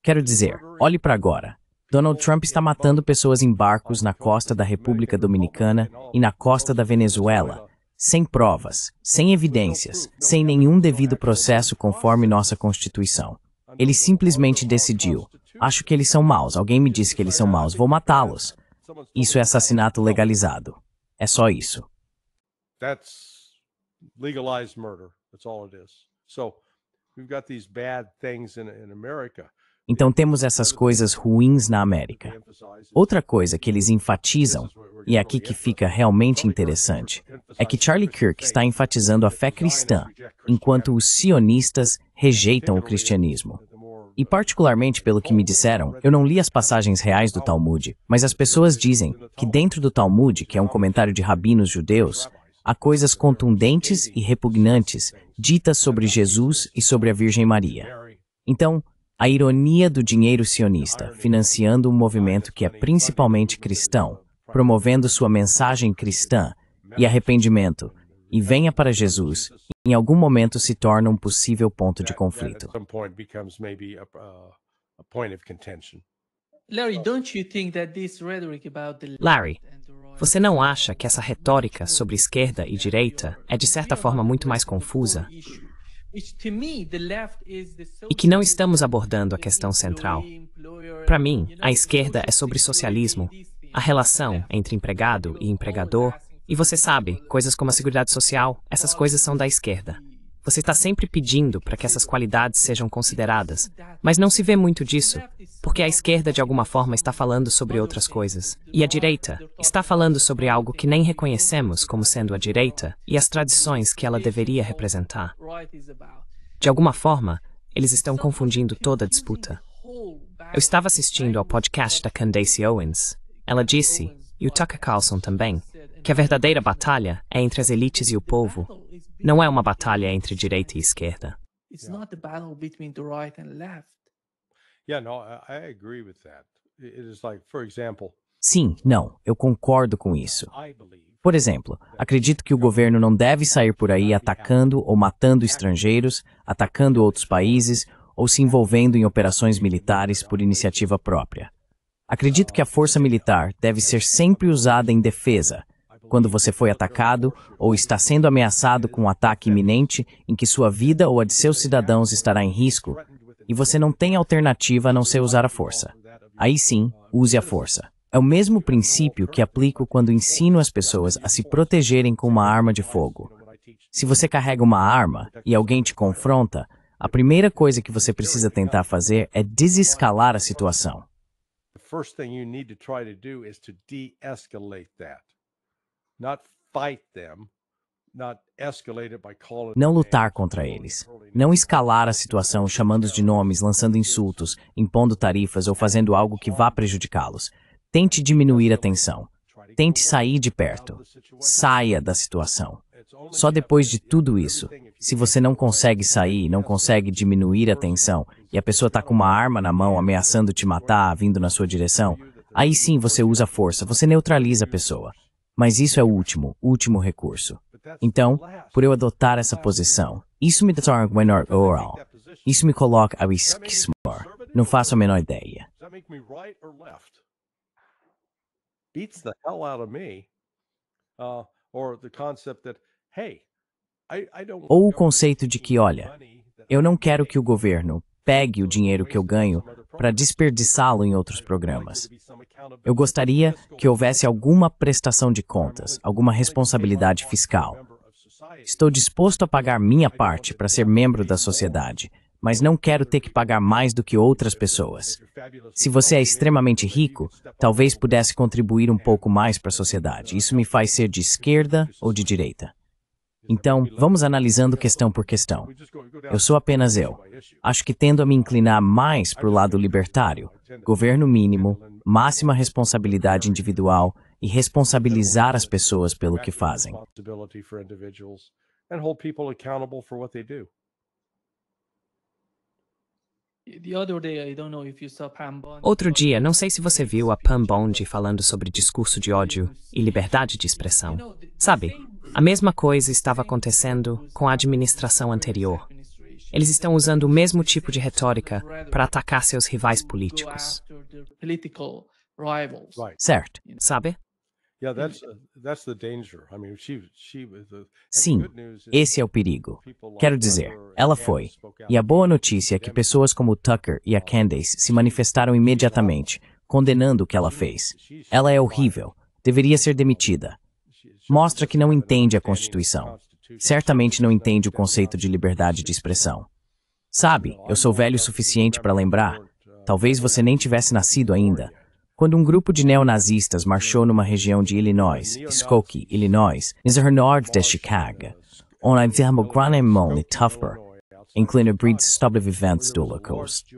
Quero dizer, olhe para agora. Donald Trump está matando pessoas em barcos na costa da República Dominicana e na costa da Venezuela, sem provas, sem evidências, sem nenhum devido processo conforme nossa Constituição. Ele simplesmente decidiu. Acho que eles são maus. Alguém me disse que eles são maus. Vou matá-los. Isso é assassinato legalizado. É só isso. That's legalized murder. That's all it is. So we've got these bad things in America. Então temos essas coisas ruins na América. Outra coisa que eles enfatizam, e é aqui que fica realmente interessante, é que Charlie Kirk está enfatizando a fé cristã, enquanto os sionistas rejeitam o cristianismo. E particularmente pelo que me disseram, eu não li as passagens reais do Talmud, mas as pessoas dizem que dentro do Talmud, que é um comentário de rabinos judeus, há coisas contundentes e repugnantes ditas sobre Jesus e sobre a Virgem Maria. Então, a ironia do dinheiro sionista, financiando um movimento que é principalmente cristão, promovendo sua mensagem cristã e arrependimento, e venha para Jesus, em algum momento se torna um possível ponto de conflito. Larry, você não acha que essa retórica sobre esquerda e direita é de certa forma muito mais confusa? E que não estamos abordando a questão central. Para mim, a esquerda é sobre socialismo, a relação entre empregado e empregador, e você sabe, coisas como a Seguridade Social, essas coisas são da esquerda. Você está sempre pedindo para que essas qualidades sejam consideradas, mas não se vê muito disso, porque a esquerda de alguma forma está falando sobre outras coisas. E a direita está falando sobre algo que nem reconhecemos como sendo a direita e as tradições que ela deveria representar. De alguma forma, eles estão confundindo toda a disputa. Eu estava assistindo ao podcast da Candace Owens. Ela disse, e o Tucker Carlson também, que a verdadeira batalha é entre as elites e o povo. Não é uma batalha entre direita e esquerda. Sim, não, eu concordo com isso. Por exemplo, acredito que o governo não deve sair por aí atacando ou matando estrangeiros, atacando outros países ou se envolvendo em operações militares por iniciativa própria. Acredito que a força militar deve ser sempre usada em defesa, quando você foi atacado ou está sendo ameaçado com um ataque iminente em que sua vida ou a de seus cidadãos estará em risco e você não tem alternativa a não ser usar a força. Aí sim, use a força. É o mesmo princípio que aplico quando ensino as pessoas a se protegerem com uma arma de fogo. Se você carrega uma arma e alguém te confronta, a primeira coisa que você precisa tentar fazer é desescalar a situação. First thing you need to try to do is to de-escalate that. Not fight them, not escalate it by calling. Não lutar contra eles. Não escalar a situação chamando-os de nomes, lançando insultos, impondo tarifas ou fazendo algo que vá prejudicá-los. Tente diminuir a tensão. Tente sair de perto. Saia da situação. Só depois de tudo isso, se você não consegue sair, não consegue diminuir a tensão, e a pessoa está com uma arma na mão ameaçando te matar, vindo na sua direção, aí sim você usa força, você neutraliza a pessoa. Mas isso é o último recurso. Então, por eu adotar essa posição, isso me torna menor oral. Isso me coloca ao esquismor. Não faço a menor ideia. Does that make me right or left? Beats the hell out of me. Or the concept that, hey, I don't. Ou o conceito de que, olha, eu não quero que o governo pegue o dinheiro que eu ganho para desperdiçá-lo em outros programas. Eu gostaria que houvesse alguma prestação de contas, alguma responsabilidade fiscal. Estou disposto a pagar minha parte para ser membro da sociedade, mas não quero ter que pagar mais do que outras pessoas. Se você é extremamente rico, talvez pudesse contribuir um pouco mais para a sociedade. Isso me faz ser de esquerda ou de direita. Então, vamos analisando questão por questão. Eu sou apenas eu. Acho que tendo a me inclinar mais para o lado libertário, governo mínimo, máxima responsabilidade individual e responsabilizar as pessoas pelo que fazem. Outro dia, não sei se você viu a Pam Bondi falando sobre discurso de ódio e liberdade de expressão. Sabe, a mesma coisa estava acontecendo com a administração anterior. Eles estão usando o mesmo tipo de retórica para atacar seus rivais políticos. Certo? Sabe? Sim, esse é o perigo. Quero dizer, ela foi. E a boa notícia é que pessoas como Tucker e a Candace se manifestaram imediatamente, condenando o que ela fez. Ela é horrível. Deveria ser demitida. Mostra que não entende a Constituição. Certamente não entende o conceito de liberdade de expressão. Sabe, eu sou velho o suficiente para lembrar. Talvez você nem tivesse nascido ainda. Quando um grupo de neonazistas marchou numa região de Illinois, Skokie, Illinois, nesse norte de Chicago, onde havia grande mão Tuffer, incluindo brides sobreviventes do Holocausto.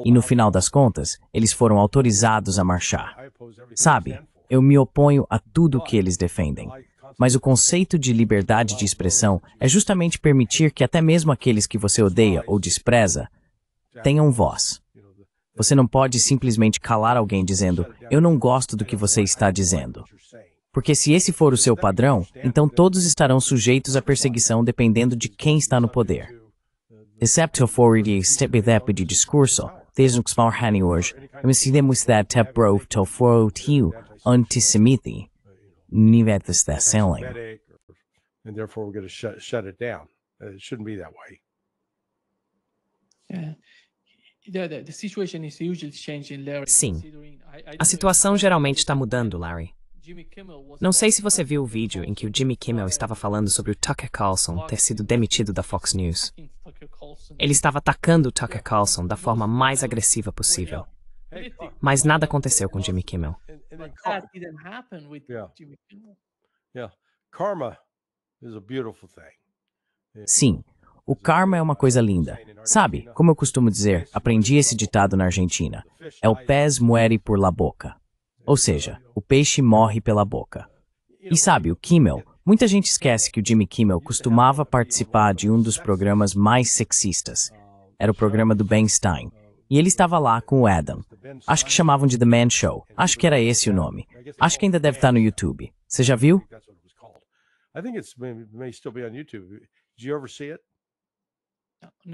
E no final das contas, eles foram autorizados a marchar. Sabe, eu me oponho a tudo que eles defendem. Mas o conceito de liberdade de expressão é justamente permitir que até mesmo aqueles que você odeia ou despreza tenham voz. Você não pode simplesmente calar alguém dizendo, eu não gosto do que você está dizendo. Porque se esse for o seu padrão, então todos estarão sujeitos à perseguição dependendo de quem está no poder. Excepto for de step de discurso, desde o que esmarrani hoje, decidimos that tep brov to for tio antissemite. And therefore we're going to shut it down. It shouldn't be that way. Sim. A situação geralmente está mudando, Larry. Não sei se você viu o vídeo em que o Jimmy Kimmel estava falando sobre o Tucker Carlson ter sido demitido da Fox News. Ele estava atacando o Tucker Carlson da forma mais agressiva possível. Mas nada aconteceu com Jimmy Kimmel. Karma is a beautiful thing. Sim, o karma é uma coisa linda. Sabe, como eu costumo dizer, aprendi esse ditado na Argentina. El pez muere por la boca. Ou seja, o peixe morre pela boca. E sabe, o Kimmel, muita gente esquece que o Jimmy Kimmel costumava participar de um dos programas mais sexistas. Era o programa do Ben Stein. E ele estava lá com o Adam. Acho que chamavam de The Man Show. Acho que era esse o nome. Acho que ainda deve estar no YouTube. Você já viu? I think it may still be on YouTube. Did you ever see it?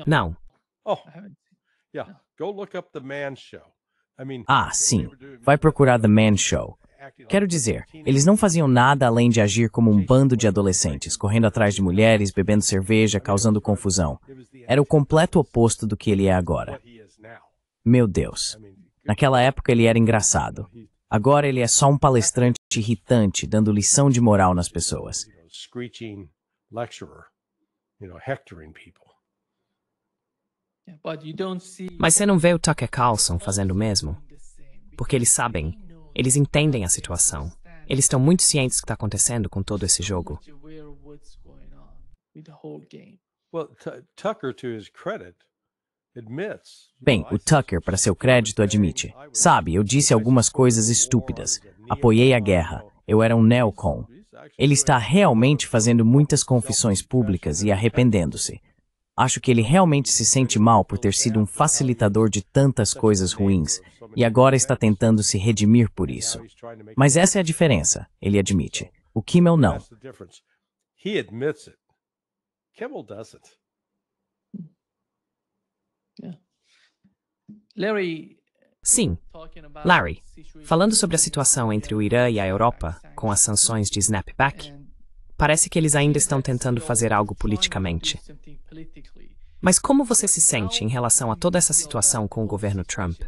Não. Oh, yeah. Go look up The Man Show. Ah, sim. Vai procurar The Man Show. Quero dizer, eles não faziam nada além de agir como um bando de adolescentes, correndo atrás de mulheres, bebendo cerveja, causando confusão. Era o completo oposto do que ele é agora. Meu Deus. Naquela época ele era engraçado. Agora ele é só um palestrante irritante, dando lição de moral nas pessoas. Mas você não vê o Tucker Carlson fazendo o mesmo? Porque eles sabem, eles entendem a situação. Eles estão muito cientes do que está acontecendo com todo esse jogo. Well, Tucker, to his credit, Bem, o Tucker, para seu crédito, admite. Sabe, eu disse algumas coisas estúpidas. Apoiei a guerra. Eu era um neocon. Ele está realmente fazendo muitas confissões públicas e arrependendo-se. Acho que ele realmente se sente mal por ter sido um facilitador de tantas coisas ruins e agora está tentando se redimir por isso. Mas essa é a diferença, ele admite. O Kimmel não. He admits it. Kimmel doesn't. Larry, Sim, Larry, falando sobre a situação entre o Irã e a Europa, com as sanções de snapback, parece que eles ainda estão tentando fazer algo politicamente. Mas como você se sente em relação a toda essa situação com o governo Trump?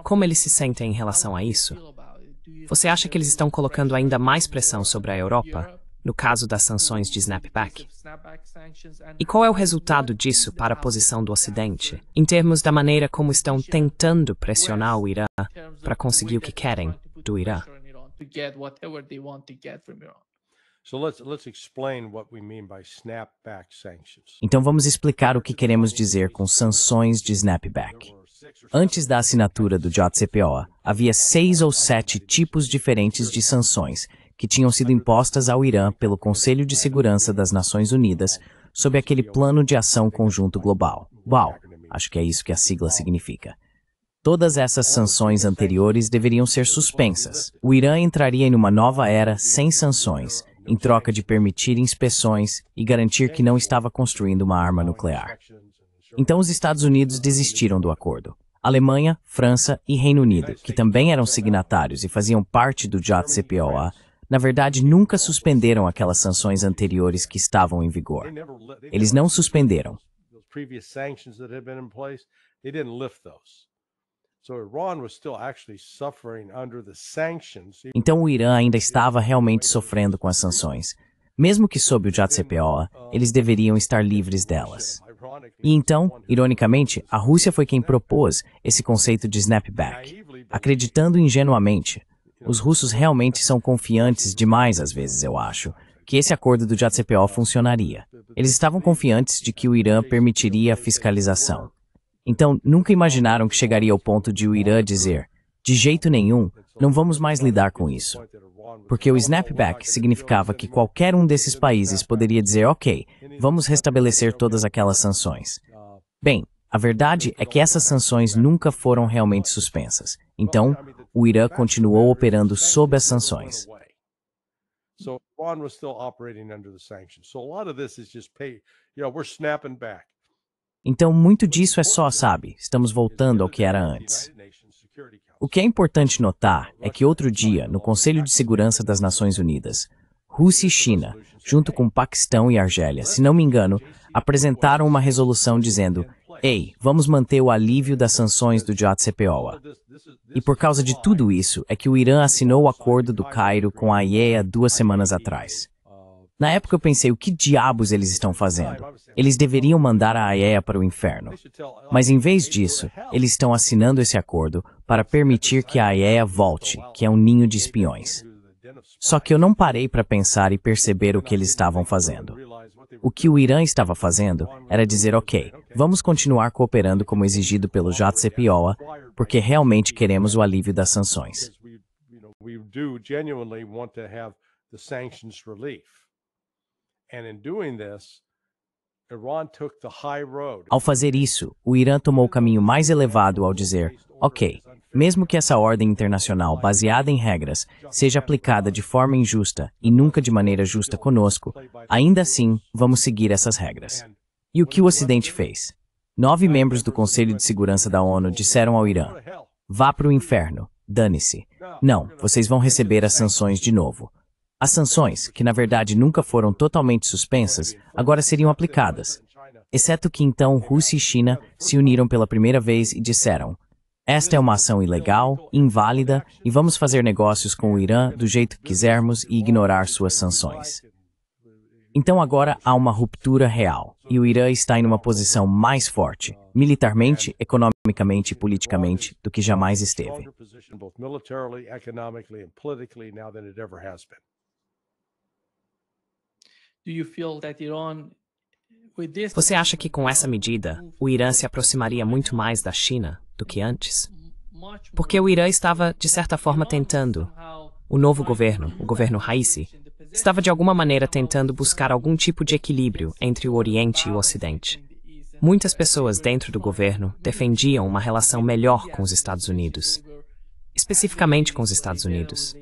Como eles se sentem em relação a isso? Você acha que eles estão colocando ainda mais pressão sobre a Europa, no caso das sanções de snapback? E qual é o resultado disso para a posição do Ocidente, em termos da maneira como estão tentando pressionar o Irã para conseguir o que querem do Irã? Então vamos explicar o que queremos dizer com sanções de snapback. Antes da assinatura do JCPOA, havia 6 ou 7 tipos diferentes de sanções que tinham sido impostas ao Irã pelo Conselho de Segurança das Nações Unidas sob aquele Plano de Ação Conjunto Global. Uau, acho que é isso que a sigla significa. Todas essas sanções anteriores deveriam ser suspensas. O Irã entraria em uma nova era sem sanções, em troca de permitir inspeções e garantir que não estava construindo uma arma nuclear. Então os Estados Unidos desistiram do acordo. Alemanha, França e Reino Unido, que também eram signatários e faziam parte do JCPOA, na verdade nunca suspenderam aquelas sanções anteriores que estavam em vigor. Eles não suspenderam. Então o Irã ainda estava realmente sofrendo com as sanções. Mesmo que sob o JCPOA, eles deveriam estar livres delas. E então, ironicamente, a Rússia foi quem propôs esse conceito de snapback. Acreditando ingenuamente, os russos realmente são confiantes demais às vezes, eu acho, que esse acordo do JCPOA funcionaria. Eles estavam confiantes de que o Irã permitiria a fiscalização. Então, nunca imaginaram que chegaria ao ponto de o Irã dizer, de jeito nenhum, não vamos mais lidar com isso. Porque o snapback significava que qualquer um desses países poderia dizer, ok, vamos restabelecer todas aquelas sanções. Bem, a verdade é que essas sanções nunca foram realmente suspensas. Então, o Irã continuou operando sob as sanções. Então, muito disso é só, sabe, estamos voltando ao que era antes. O que é importante notar é que outro dia, no Conselho de Segurança das Nações Unidas, Rússia e China, junto com Paquistão e Argélia, se não me engano, apresentaram uma resolução dizendo: "Ei, vamos manter o alívio das sanções do JCPOA." E por causa de tudo isso é que o Irã assinou o acordo do Cairo com a IAEA 2 semanas atrás. Na época eu pensei, o que diabos eles estão fazendo? Eles deveriam mandar a IAEA para o inferno. Mas em vez disso, eles estão assinando esse acordo para permitir que a IAEA volte, que é um ninho de espiões. Só que eu não parei para pensar e perceber o que eles estavam fazendo. O que o Irã estava fazendo era dizer, ok, vamos continuar cooperando como exigido pelo JCPOA, porque realmente queremos o alívio das sanções. Ao fazer isso, o Irã tomou o caminho mais elevado ao dizer, ok, mesmo que essa ordem internacional baseada em regras seja aplicada de forma injusta e nunca de maneira justa conosco, ainda assim vamos seguir essas regras. E o que o Ocidente fez? 9 membros do Conselho de Segurança da ONU disseram ao Irã, vá para o inferno, dane-se. Não, vocês vão receber as sanções de novo. As sanções, que na verdade nunca foram totalmente suspensas, agora seriam aplicadas. Exceto que então Rússia e China se uniram pela primeira vez e disseram, esta é uma ação ilegal, inválida, e vamos fazer negócios com o Irã do jeito que quisermos e ignorar suas sanções. Então agora há uma ruptura real, e o Irã está em uma posição mais forte, militarmente, economicamente e politicamente, do que jamais esteve. Do you feel that Iran Você acha que com essa medida, o Irã se aproximaria muito mais da China do que antes? Porque o Irã estava, de certa forma, tentando. O novo governo, o governo Raisi, estava de alguma maneira tentando buscar algum tipo de equilíbrio entre o Oriente e o Ocidente. Muitas pessoas dentro do governo defendiam uma relação melhor com os Estados Unidos, especificamente com os Estados Unidos.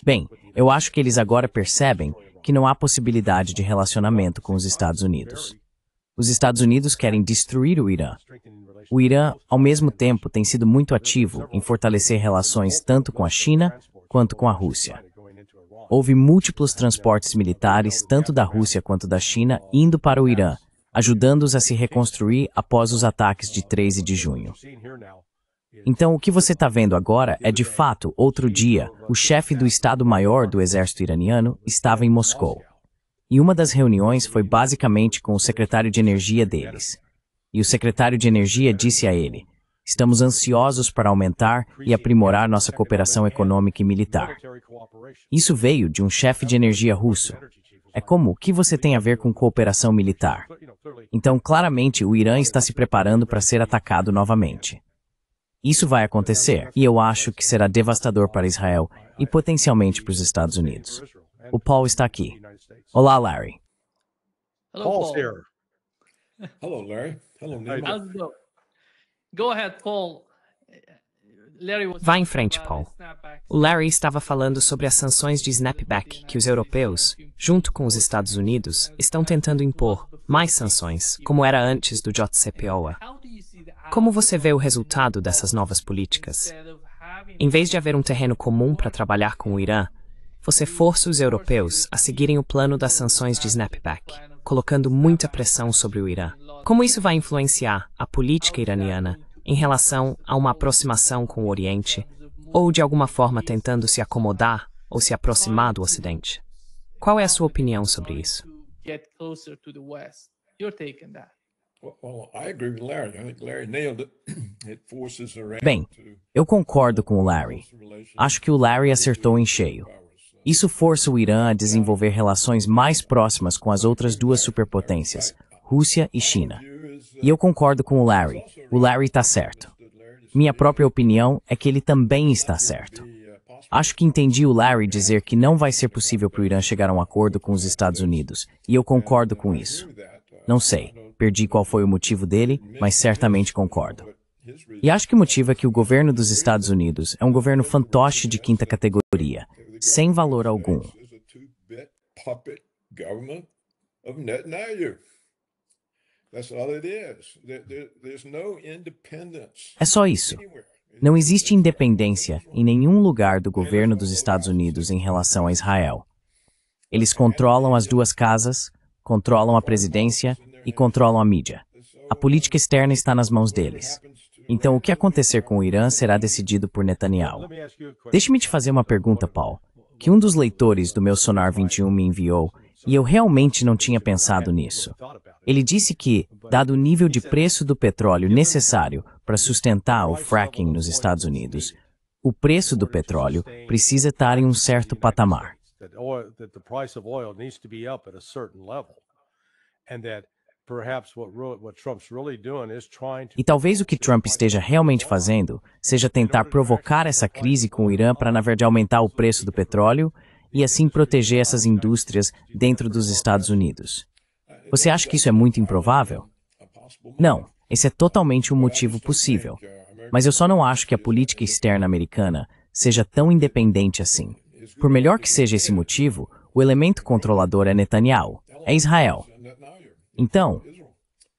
Bem, eu acho que eles agora percebem que não há possibilidade de relacionamento com os Estados Unidos. Os Estados Unidos querem destruir o Irã. O Irã, ao mesmo tempo, tem sido muito ativo em fortalecer relações tanto com a China quanto com a Rússia. Houve múltiplos transportes militares, tanto da Rússia quanto da China, indo para o Irã, ajudando-os a se reconstruir após os ataques de 13 de junho. Então, o que você está vendo agora é, de fato, outro dia, o chefe do Estado-Maior do exército iraniano estava em Moscou. E uma das reuniões foi basicamente com o secretário de energia deles. E o secretário de energia disse a ele: estamos ansiosos para aumentar e aprimorar nossa cooperação econômica e militar. Isso veio de um chefe de energia russo. É como, o que você tem a ver com cooperação militar? Então, claramente, o Irã está se preparando para ser atacado novamente. Isso vai acontecer, e eu acho que será devastador para Israel e potencialmente para os Estados Unidos. O Paul está aqui. Olá, Larry. Paul's here. Hello, Larry. Hello, Neil. How's it going? Go ahead, Paul. Larry was Vá em frente, Paul. O Larry estava falando sobre as sanções de snapback que os europeus, junto com os Estados Unidos, estão tentando impor mais sanções, como era antes do JCPOA. Como você vê o resultado dessas novas políticas? Em vez de haver um terreno comum para trabalhar com o Irã, você força os europeus a seguirem o plano das sanções de snapback, colocando muita pressão sobre o Irã. Como isso vai influenciar a política iraniana em relação a uma aproximação com o Oriente, ou de alguma forma tentando se acomodar ou se aproximar do Ocidente? Qual é a sua opinião sobre isso? Bem, eu concordo com o Larry. Acho que o Larry acertou em cheio. Isso força o Irã a desenvolver relações mais próximas com as outras duas superpotências, Rússia e China. E eu concordo com o Larry. O Larry está certo. Minha própria opinião é que ele também está certo. Acho que entendi o Larry dizer que não vai ser possível para o Irã chegar a um acordo com os Estados Unidos, e eu concordo com isso. Não sei, perdi qual foi o motivo dele, mas certamente concordo. E acho que o motivo é que o governo dos Estados Unidos é um governo fantoche de quinta categoria, sem valor algum. É só isso. Não existe independência em nenhum lugar do governo dos Estados Unidos em relação a Israel. Eles controlam as duas casas, controlam a presidência e controlam a mídia. A política externa está nas mãos deles. Então, o que acontecer com o Irã será decidido por Netanyahu. Deixe-me te fazer uma pergunta, Paul, que um dos leitores do meu Sonar 21 me enviou, e eu realmente não tinha pensado nisso. Ele disse que, dado o nível de preço do petróleo necessário para sustentar o fracking nos Estados Unidos, o preço do petróleo precisa estar em um certo patamar. E talvez o que Trump esteja realmente fazendo seja tentar provocar essa crise com o Irã para, na verdade, aumentar o preço do petróleo e assim proteger essas indústrias dentro dos Estados Unidos. Você acha que isso é muito improvável? Não, esse é totalmente um motivo possível. Mas eu só não acho que a política externa americana seja tão independente assim. Por melhor que seja esse motivo, o elemento controlador é Netanyahu, é Israel. Então,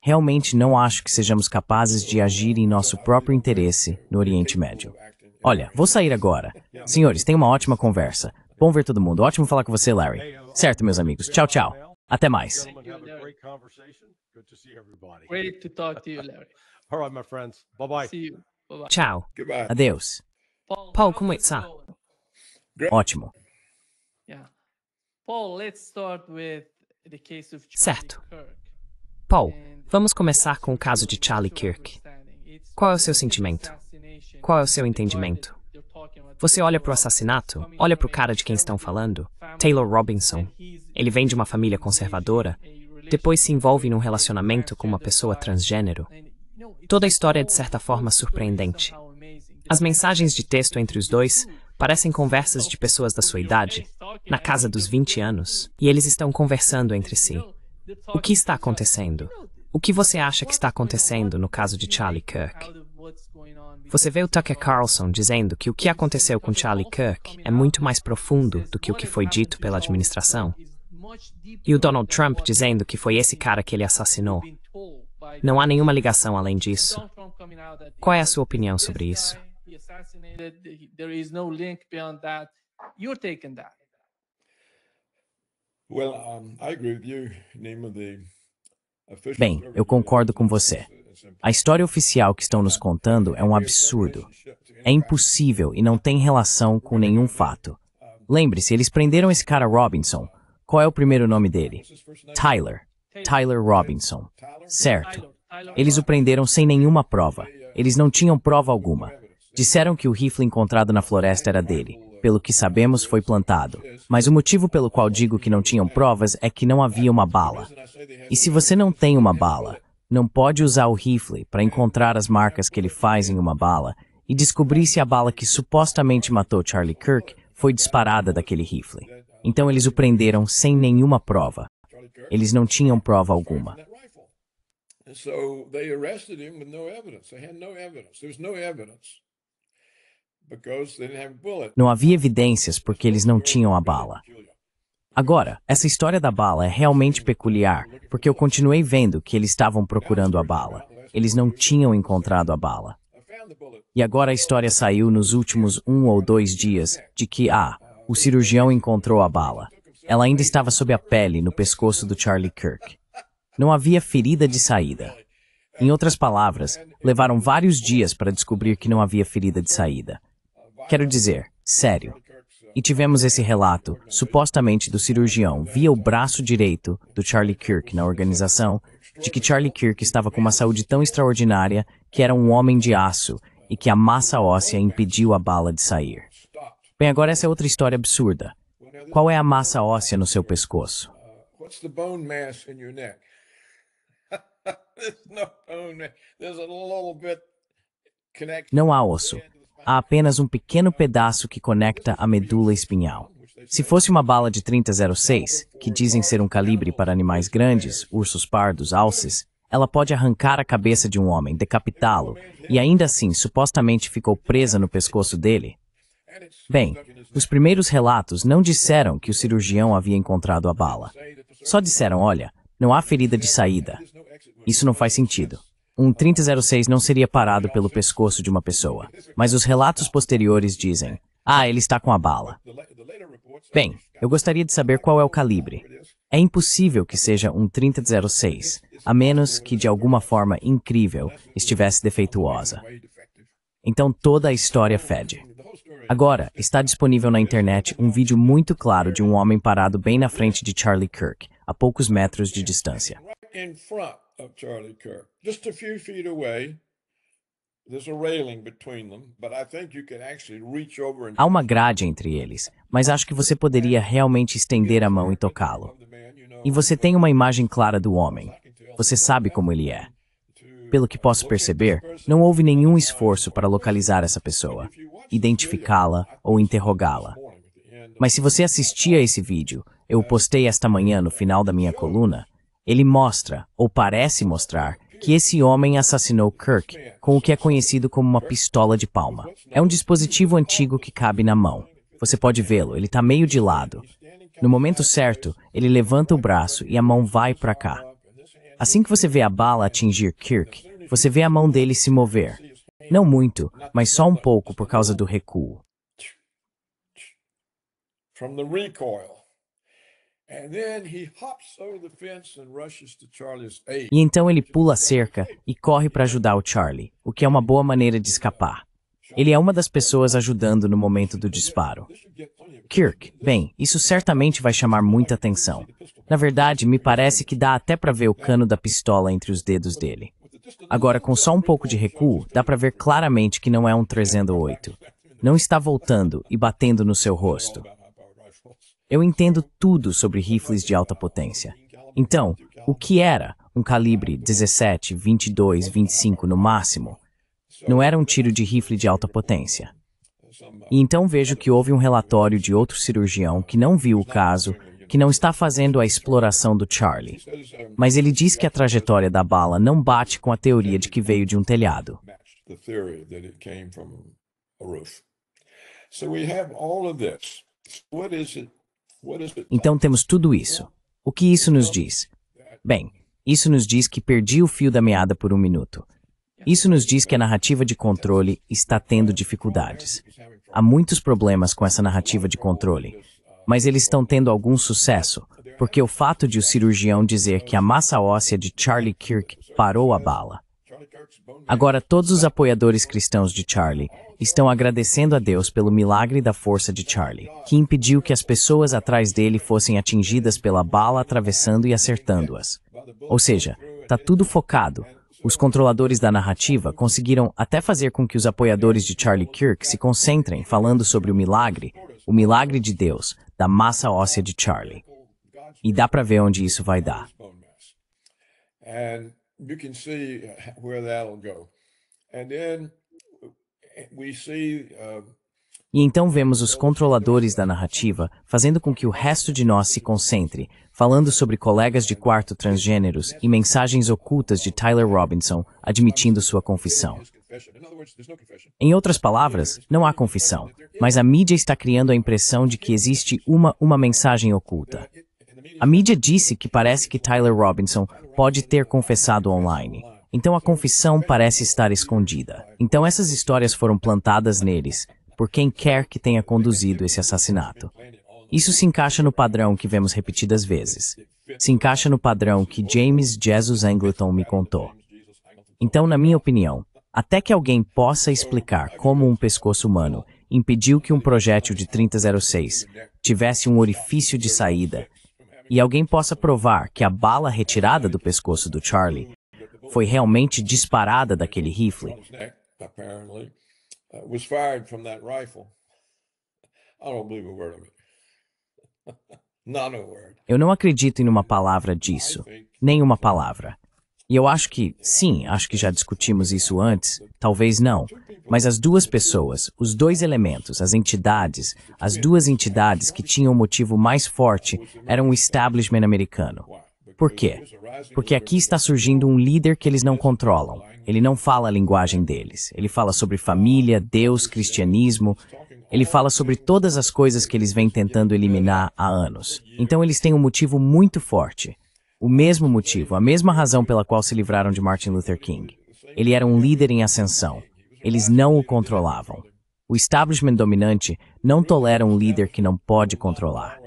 realmente não acho que sejamos capazes de agir em nosso próprio interesse no Oriente Médio. Olha, vou sair agora. Senhores, tenham uma ótima conversa. Bom ver todo mundo. Ótimo falar com você, Larry. Certo, meus amigos. Tchau, tchau. Até mais. Great to talk to you, Larry. All right, my friends. Bye-bye. See you. Bye-bye. Tchau. Adeus. Paul, como está? Ótimo. Yeah. Paul, let's start with the case of Certo. Charlie Kirk. Paul, vamos começar com o caso de Charlie Kirk. Qual é o seu sentimento? Qual é o seu entendimento? Você olha para o assassinato, olha para o cara de quem estão falando, Taylor Robinson. Ele vem de uma família conservadora, depois se envolve num relacionamento com uma pessoa transgênero. Toda a história é de certa forma surpreendente. As mensagens de texto entre os dois parecem conversas de pessoas da sua idade, na casa dos 20 anos, e eles estão conversando entre si. O que está acontecendo? O que você acha que está acontecendo no caso de Charlie Kirk? Você vê o Tucker Carlson dizendo que o que aconteceu com Charlie Kirk é muito mais profundo do que o que foi dito pela administração. E o Donald Trump dizendo que foi esse cara que ele assassinou. Não há nenhuma ligação além disso. Qual é a sua opinião sobre isso? Bem, eu concordo com você. A história oficial que estão nos contando é um absurdo. É impossível e não tem relação com nenhum fato. Lembre-se, eles prenderam esse cara Robinson. Qual é o primeiro nome dele? Tyler. Tyler Robinson. Certo. Eles o prenderam sem nenhuma prova. Eles não tinham prova alguma. Disseram que o rifle encontrado na floresta era dele. Pelo que sabemos, foi plantado. Mas o motivo pelo qual digo que não tinham provas é que não havia uma bala. E se você não tem uma bala, não pode usar o rifle para encontrar as marcas que ele faz em uma bala e descobrir se a bala que supostamente matou Charlie Kirk foi disparada daquele rifle. Então eles o prenderam sem nenhuma prova. Eles não tinham prova alguma. Não havia evidências porque eles não tinham a bala. Agora, essa história da bala é realmente peculiar, porque eu continuei vendo que eles estavam procurando a bala. Eles não tinham encontrado a bala. E agora a história saiu nos últimos 1 ou 2 dias de que, o cirurgião encontrou a bala. Ela ainda estava sob a pele no pescoço do Charlie Kirk. Não havia ferida de saída. Em outras palavras, levaram vários dias para descobrir que não havia ferida de saída. Quero dizer, sério. E tivemos esse relato, supostamente do cirurgião, via o braço direito do Charlie Kirk na organização, de que Charlie Kirk estava com uma saúde tão extraordinária que era um homem de aço e que a massa óssea impediu a bala de sair. Bem, agora essa é outra história absurda. Qual é a massa óssea no seu pescoço? Não há osso. Há apenas um pequeno pedaço que conecta a medula espinhal. Se fosse uma bala de 30-06, que dizem ser um calibre para animais grandes, ursos pardos, alces, ela pode arrancar a cabeça de um homem, decapitá-lo, e ainda assim supostamente ficou presa no pescoço dele. Bem, os primeiros relatos não disseram que o cirurgião havia encontrado a bala. Só disseram, olha, não há ferida de saída. Isso não faz sentido. Um 30-06 não seria parado pelo pescoço de uma pessoa. Mas os relatos posteriores dizem, ele está com a bala. Bem, eu gostaria de saber qual é o calibre. É impossível que seja um 30-06, a menos que de alguma forma incrível estivesse defeituosa. Então toda a história fede. Agora, está disponível na internet um vídeo muito claro de um homem parado bem na frente de Charlie Kirk, a poucos metros de distância. Of Charlie Kirk, just a few feet away. There's a railing between them, but I think you can actually reach over and... Há uma grade entre eles, mas acho que você poderia realmente estender a mão e tocá-lo. E você tem uma imagem clara do homem. Você sabe como ele é. Pelo que posso perceber, não houve nenhum esforço para localizar essa pessoa, identificá-la ou interrogá-la. Mas se você assistir a esse vídeo, eu o postei esta manhã no final da minha coluna, ele mostra, ou parece mostrar, que esse homem assassinou Kirk com o que é conhecido como uma pistola de palma. É um dispositivo antigo que cabe na mão. Você pode vê-lo, ele está meio de lado. No momento certo, ele levanta o braço e a mão vai para cá. Assim que você vê a bala atingir Kirk, você vê a mão dele se mover. Não muito, mas só um pouco por causa do recuo. From the recoil. E então ele pula a cerca e corre para ajudar o Charlie, o que é uma boa maneira de escapar. Ele é uma das pessoas ajudando no momento do disparo. Kirk, bem, isso certamente vai chamar muita atenção. Na verdade, me parece que dá até para ver o cano da pistola entre os dedos dele. Agora, com só um pouco de recuo, dá para ver claramente que não é um 308. não está voltando e batendo no seu rosto. Eu entendo tudo sobre rifles de alta potência. Então, o que era um calibre 17, 22, 25 no máximo? Não era um tiro de rifle de alta potência. E então vejo que houve um relatório de outro cirurgião que não viu o caso, que não está fazendo a exploração do Charlie. Mas ele diz que a trajetória da bala não bate com a teoria de que veio de um telhado. Então temos tudo isso. O que isso nos diz? Bem, isso nos diz que perdi o fio da meada por um minuto. Isso nos diz que a narrativa de controle está tendo dificuldades. Há muitos problemas com essa narrativa de controle, mas eles estão tendo algum sucesso, porque o fato de o cirurgião dizer que a massa óssea de Charlie Kirk parou a bala. Agora todos os apoiadores cristãos de Charlie estão agradecendo a Deus pelo milagre da força de Charlie, que impediu que as pessoas atrás dele fossem atingidas pela bala atravessando e acertando-as. Ou seja, está tudo focado. Os controladores da narrativa conseguiram até fazer com que os apoiadores de Charlie Kirk se concentrem falando sobre o milagre de Deus, da massa óssea de Charlie. E dá para ver onde isso vai dar. E então vemos os controladores da narrativa fazendo com que o resto de nós se concentre, falando sobre colegas de quarto transgêneros e mensagens ocultas de Tyler Robinson admitindo sua confissão. Em outras palavras, não há confissão, mas a mídia está criando a impressão de que existe uma mensagem oculta. A mídia disse que parece que Tyler Robinson pode ter confessado online. Então a confissão parece estar escondida. Então essas histórias foram plantadas neles, por quem quer que tenha conduzido esse assassinato. Isso se encaixa no padrão que vemos repetidas vezes. Se encaixa no padrão que James Jesus Angleton me contou. Então, na minha opinião, até que alguém possa explicar como um pescoço humano impediu que um projétil de 3006 tivesse um orifício de saída, e alguém possa provar que a bala retirada do pescoço do Charlie foi realmente disparada daquele rifle. Eu não acredito em uma palavra disso, nem uma palavra. E eu acho que, sim, acho que já discutimos isso antes, talvez não, mas as duas pessoas, os dois elementos, as duas entidades que tinham o motivo mais forte eram o establishment americano. Por quê? Porque aqui está surgindo um líder que eles não controlam. Ele não fala a linguagem deles. Ele fala sobre família, Deus, cristianismo. Ele fala sobre todas as coisas que eles vêm tentando eliminar há anos. Então eles têm um motivo muito forte. O mesmo motivo, a mesma razão pela qual se livraram de Martin Luther King. Ele era um líder em ascensão. Eles não o controlavam. O establishment dominante não tolera um líder que não pode controlar.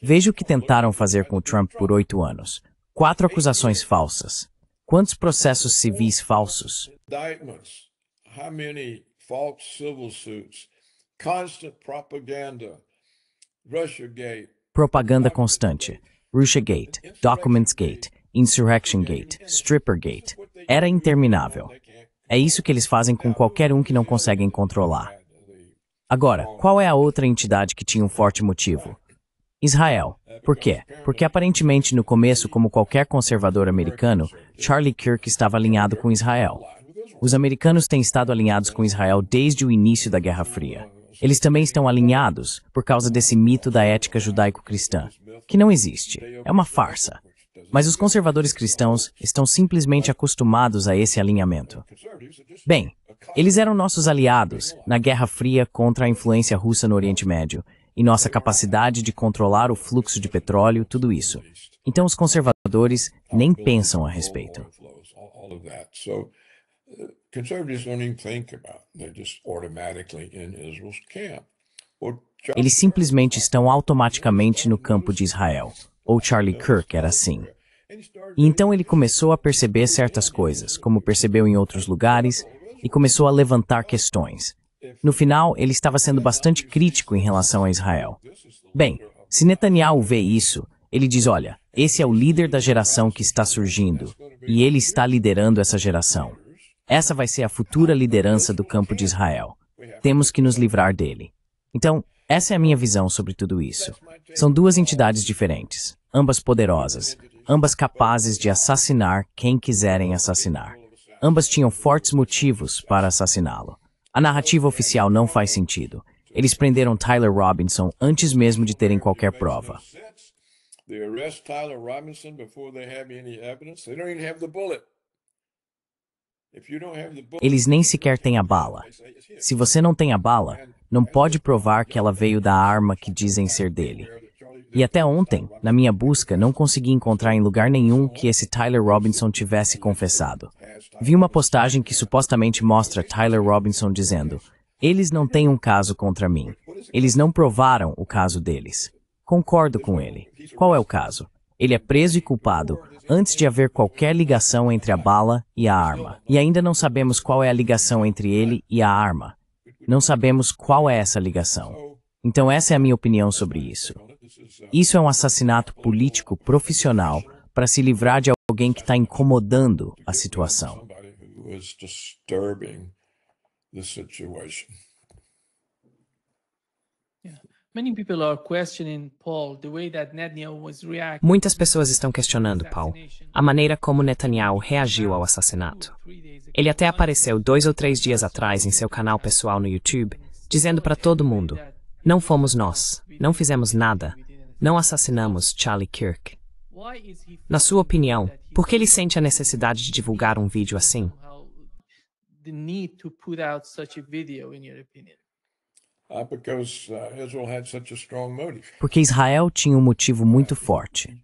Veja o que tentaram fazer com o Trump por 8 anos. 4 acusações falsas. Quantos processos civis falsos? Propaganda constante. Russiagate, Documentsgate, Insurrectiongate, Strippergate. Era interminável. É isso que eles fazem com qualquer um que não conseguem controlar. Agora, qual é a outra entidade que tinha um forte motivo? Israel. Por quê? Porque aparentemente no começo, como qualquer conservador americano, Charlie Kirk estava alinhado com Israel. Os americanos têm estado alinhados com Israel desde o início da Guerra Fria. Eles também estão alinhados por causa desse mito da ética judaico-cristã, que não existe. É uma farsa. Mas os conservadores cristãos estão simplesmente acostumados a esse alinhamento. Bem, eles eram nossos aliados na Guerra Fria contra a influência russa no Oriente Médio, e nossa capacidade de controlar o fluxo de petróleo, tudo isso. Então os conservadores nem pensam a respeito. Eles simplesmente estão automaticamente no campo de Israel. Ou Charlie Kirk era assim. E então ele começou a perceber certas coisas, como percebeu em outros lugares, e começou a levantar questões. No final, ele estava sendo bastante crítico em relação a Israel. Bem, se Netanyahu vê isso, ele diz, olha, esse é o líder da geração que está surgindo, e ele está liderando essa geração. Essa vai ser a futura liderança do campo de Israel. Temos que nos livrar dele. Então, essa é a minha visão sobre tudo isso. São duas entidades diferentes, ambas poderosas, ambas capazes de assassinar quem quiserem assassinar. Ambas tinham fortes motivos para assassiná-lo. A narrativa oficial não faz sentido. Eles prenderam Tyler Robinson antes mesmo de terem qualquer prova. They arrest Tyler Robinson before they have any evidence. They don't even have the bullet. If you don't have the bullet, Eles nem sequer têm a bala. Se você não tem a bala, não pode provar que ela veio da arma que dizem ser dele. E até ontem, na minha busca, não consegui encontrar em lugar nenhum que esse Tyler Robinson tivesse confessado. Vi uma postagem que supostamente mostra Tyler Robinson dizendo: "Eles não têm um caso contra mim. Eles não provaram o caso deles." Concordo com ele. Qual é o caso? Ele é preso e culpado antes de haver qualquer ligação entre a bala e a arma. E ainda não sabemos qual é a ligação entre ele e a arma. Não sabemos qual é essa ligação. Então essa é a minha opinião sobre isso. Isso é um assassinato político profissional para se livrar de alguém que está incomodando a situação. Muitas pessoas estão questionando, Paul, a maneira como Netanyahu reagiu ao assassinato. Ele até apareceu 2 ou 3 dias atrás em seu canal pessoal no YouTube, dizendo para todo mundo: "Não fomos nós, não fizemos nada, não assassinamos Charlie Kirk." Na sua opinião, por que ele sente a necessidade de divulgar um vídeo assim? Porque Israel tinha um motivo muito forte.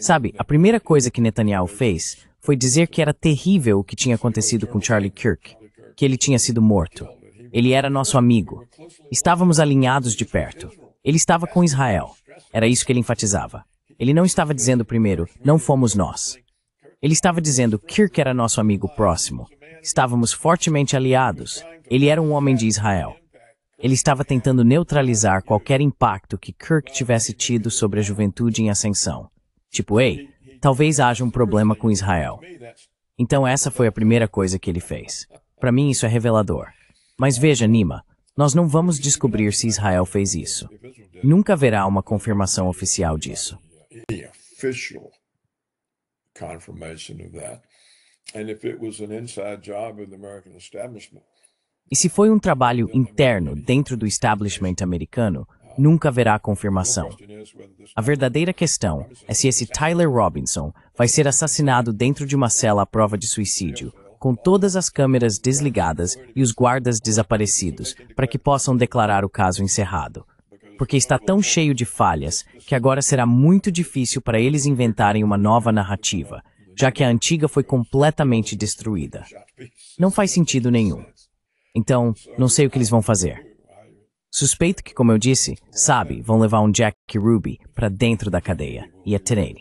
Sabe, a primeira coisa que Netanyahu fez foi dizer que era terrível o que tinha acontecido com Charlie Kirk, que ele tinha sido morto. Ele era nosso amigo. Estávamos alinhados de perto. Ele estava com Israel. Era isso que ele enfatizava. Ele não estava dizendo primeiro, não fomos nós. Ele estava dizendo, Kirk era nosso amigo próximo. Estávamos fortemente aliados. Ele era um homem de Israel. Ele estava tentando neutralizar qualquer impacto que Kirk tivesse tido sobre a juventude em ascensão. Tipo, ei, talvez haja um problema com Israel. Então essa foi a primeira coisa que ele fez. Para mim isso é revelador. Mas veja, Nima, nós não vamos descobrir se Israel fez isso. Nunca haverá uma confirmação oficial disso. E se foi um trabalho interno dentro do establishment americano, nunca haverá confirmação. A verdadeira questão é se esse Tyler Robinson vai ser assassinado dentro de uma cela à prova de suicídio, com todas as câmeras desligadas e os guardas desaparecidos, para que possam declarar o caso encerrado. Porque está tão cheio de falhas que agora será muito difícil para eles inventarem uma nova narrativa, já que a antiga foi completamente destruída. Não faz sentido nenhum. Então, não sei o que eles vão fazer. Suspeito que, como eu disse, sabe, vão levar um Jack Ruby para dentro da cadeia e atirar.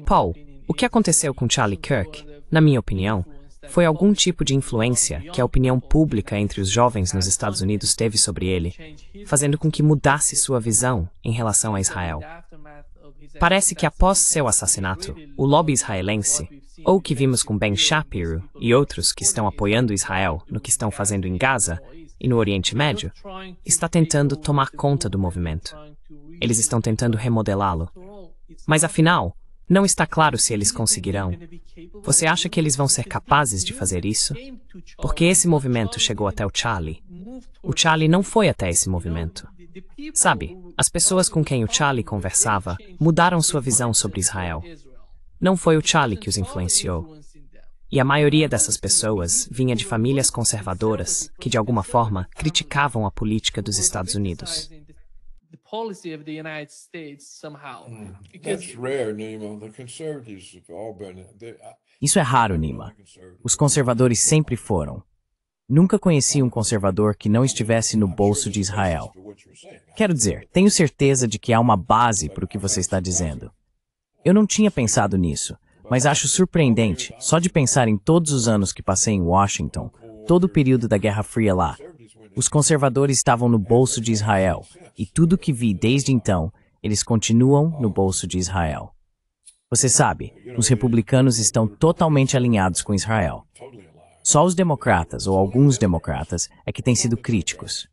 Paul, o que aconteceu com Charlie Kirk, na minha opinião, foi algum tipo de influência que a opinião pública entre os jovens nos Estados Unidos teve sobre ele, fazendo com que mudasse sua visão em relação a Israel. Parece que após seu assassinato, o lobby israelense, ou o que vimos com Ben Shapiro e outros que estão apoiando Israel no que estão fazendo em Gaza e no Oriente Médio, está tentando tomar conta do movimento. Eles estão tentando remodelá-lo. Mas afinal, não está claro se eles conseguirão. Você acha que eles vão ser capazes de fazer isso? Porque esse movimento chegou até o Charlie. O Charlie não foi até esse movimento. Sabe, as pessoas com quem o Charlie conversava mudaram sua visão sobre Israel. Não foi o Charlie que os influenciou. E a maioria dessas pessoas vinha de famílias conservadoras que, de alguma forma, criticavam a política dos Estados Unidos. Isso é raro, Nima. Os conservadores sempre foram. Nunca conheci um conservador que não estivesse no bolso de Israel. Quero dizer, tenho certeza de que há uma base para o que você está dizendo. Eu não tinha pensado nisso, mas acho surpreendente, só de pensar em todos os anos que passei em Washington, todo o período da Guerra Fria lá. Os conservadores estavam no bolso de Israel, e tudo que vi desde então eles continuam no bolso de Israel. Você sabe, os republicanos estão totalmente alinhados com Israel. Só os democratas, ou alguns democratas, é que têm sido críticos.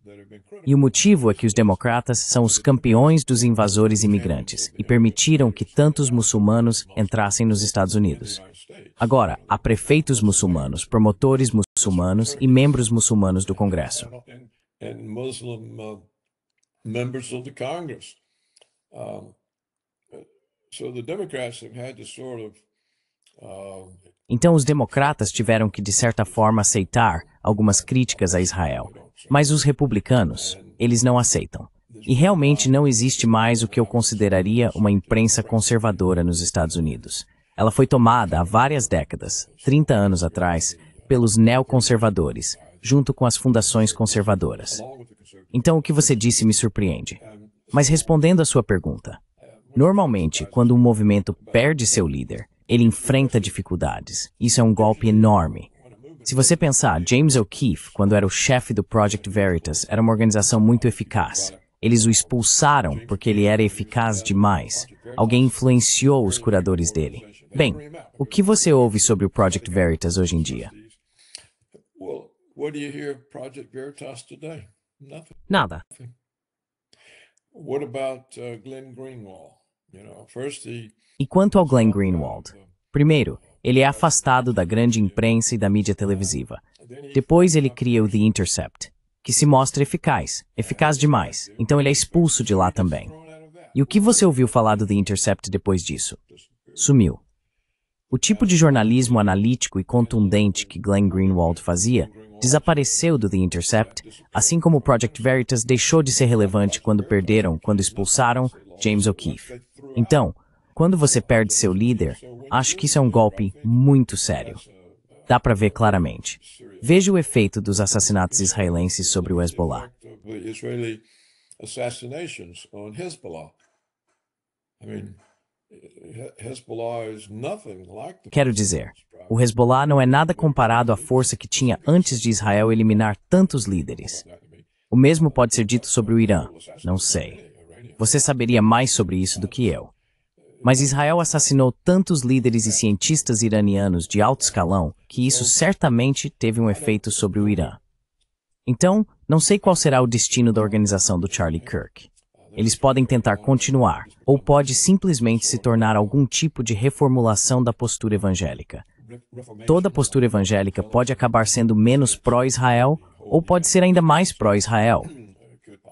E o motivo é que os democratas são os campeões dos invasores imigrantes e permitiram que tantos muçulmanos entrassem nos Estados Unidos. Agora, há prefeitos muçulmanos, promotores muçulmanos e membros muçulmanos do Congresso. Então os democratas tiveram que, de certa forma, aceitar algumas críticas a Israel. Mas os republicanos, eles não aceitam. E realmente não existe mais o que eu consideraria uma imprensa conservadora nos Estados Unidos. Ela foi tomada há várias décadas, 30 anos atrás, pelos neoconservadores, junto com as fundações conservadoras. Então o que você disse me surpreende. Mas respondendo à sua pergunta, normalmente, quando um movimento perde seu líder, ele enfrenta dificuldades. Isso é um golpe enorme. Se você pensar, James O'Keefe, quando era o chefe do Project Veritas, era uma organização muito eficaz. Eles o expulsaram porque ele era eficaz demais. Alguém influenciou os curadores dele. Bem, o que você ouve sobre o Project Veritas hoje em dia? Nada. E quanto ao Glenn Greenwald? Primeiro, ele é afastado da grande imprensa e da mídia televisiva. Depois ele cria o The Intercept, que se mostra eficaz demais. Então ele é expulso de lá também. E o que você ouviu falar do The Intercept depois disso? Sumiu. O tipo de jornalismo analítico e contundente que Glenn Greenwald fazia desapareceu do The Intercept, assim como o Project Veritas deixou de ser relevante quando expulsaram James O'Keefe. Então, quando você perde seu líder, acho que isso é um golpe muito sério. Dá para ver claramente. Veja o efeito dos assassinatos israelenses sobre o Hezbollah. Quero dizer, o Hezbollah não é nada comparado à força que tinha antes de Israel eliminar tantos líderes. O mesmo pode ser dito sobre o Irã. Não sei. Você saberia mais sobre isso do que eu. Mas Israel assassinou tantos líderes e cientistas iranianos de alto escalão que isso certamente teve um efeito sobre o Irã. Então, não sei qual será o destino da organização do Charlie Kirk. Eles podem tentar continuar, ou pode simplesmente se tornar algum tipo de reformulação da postura evangélica. Toda postura evangélica pode acabar sendo menos pró-Israel, ou pode ser ainda mais pró-Israel.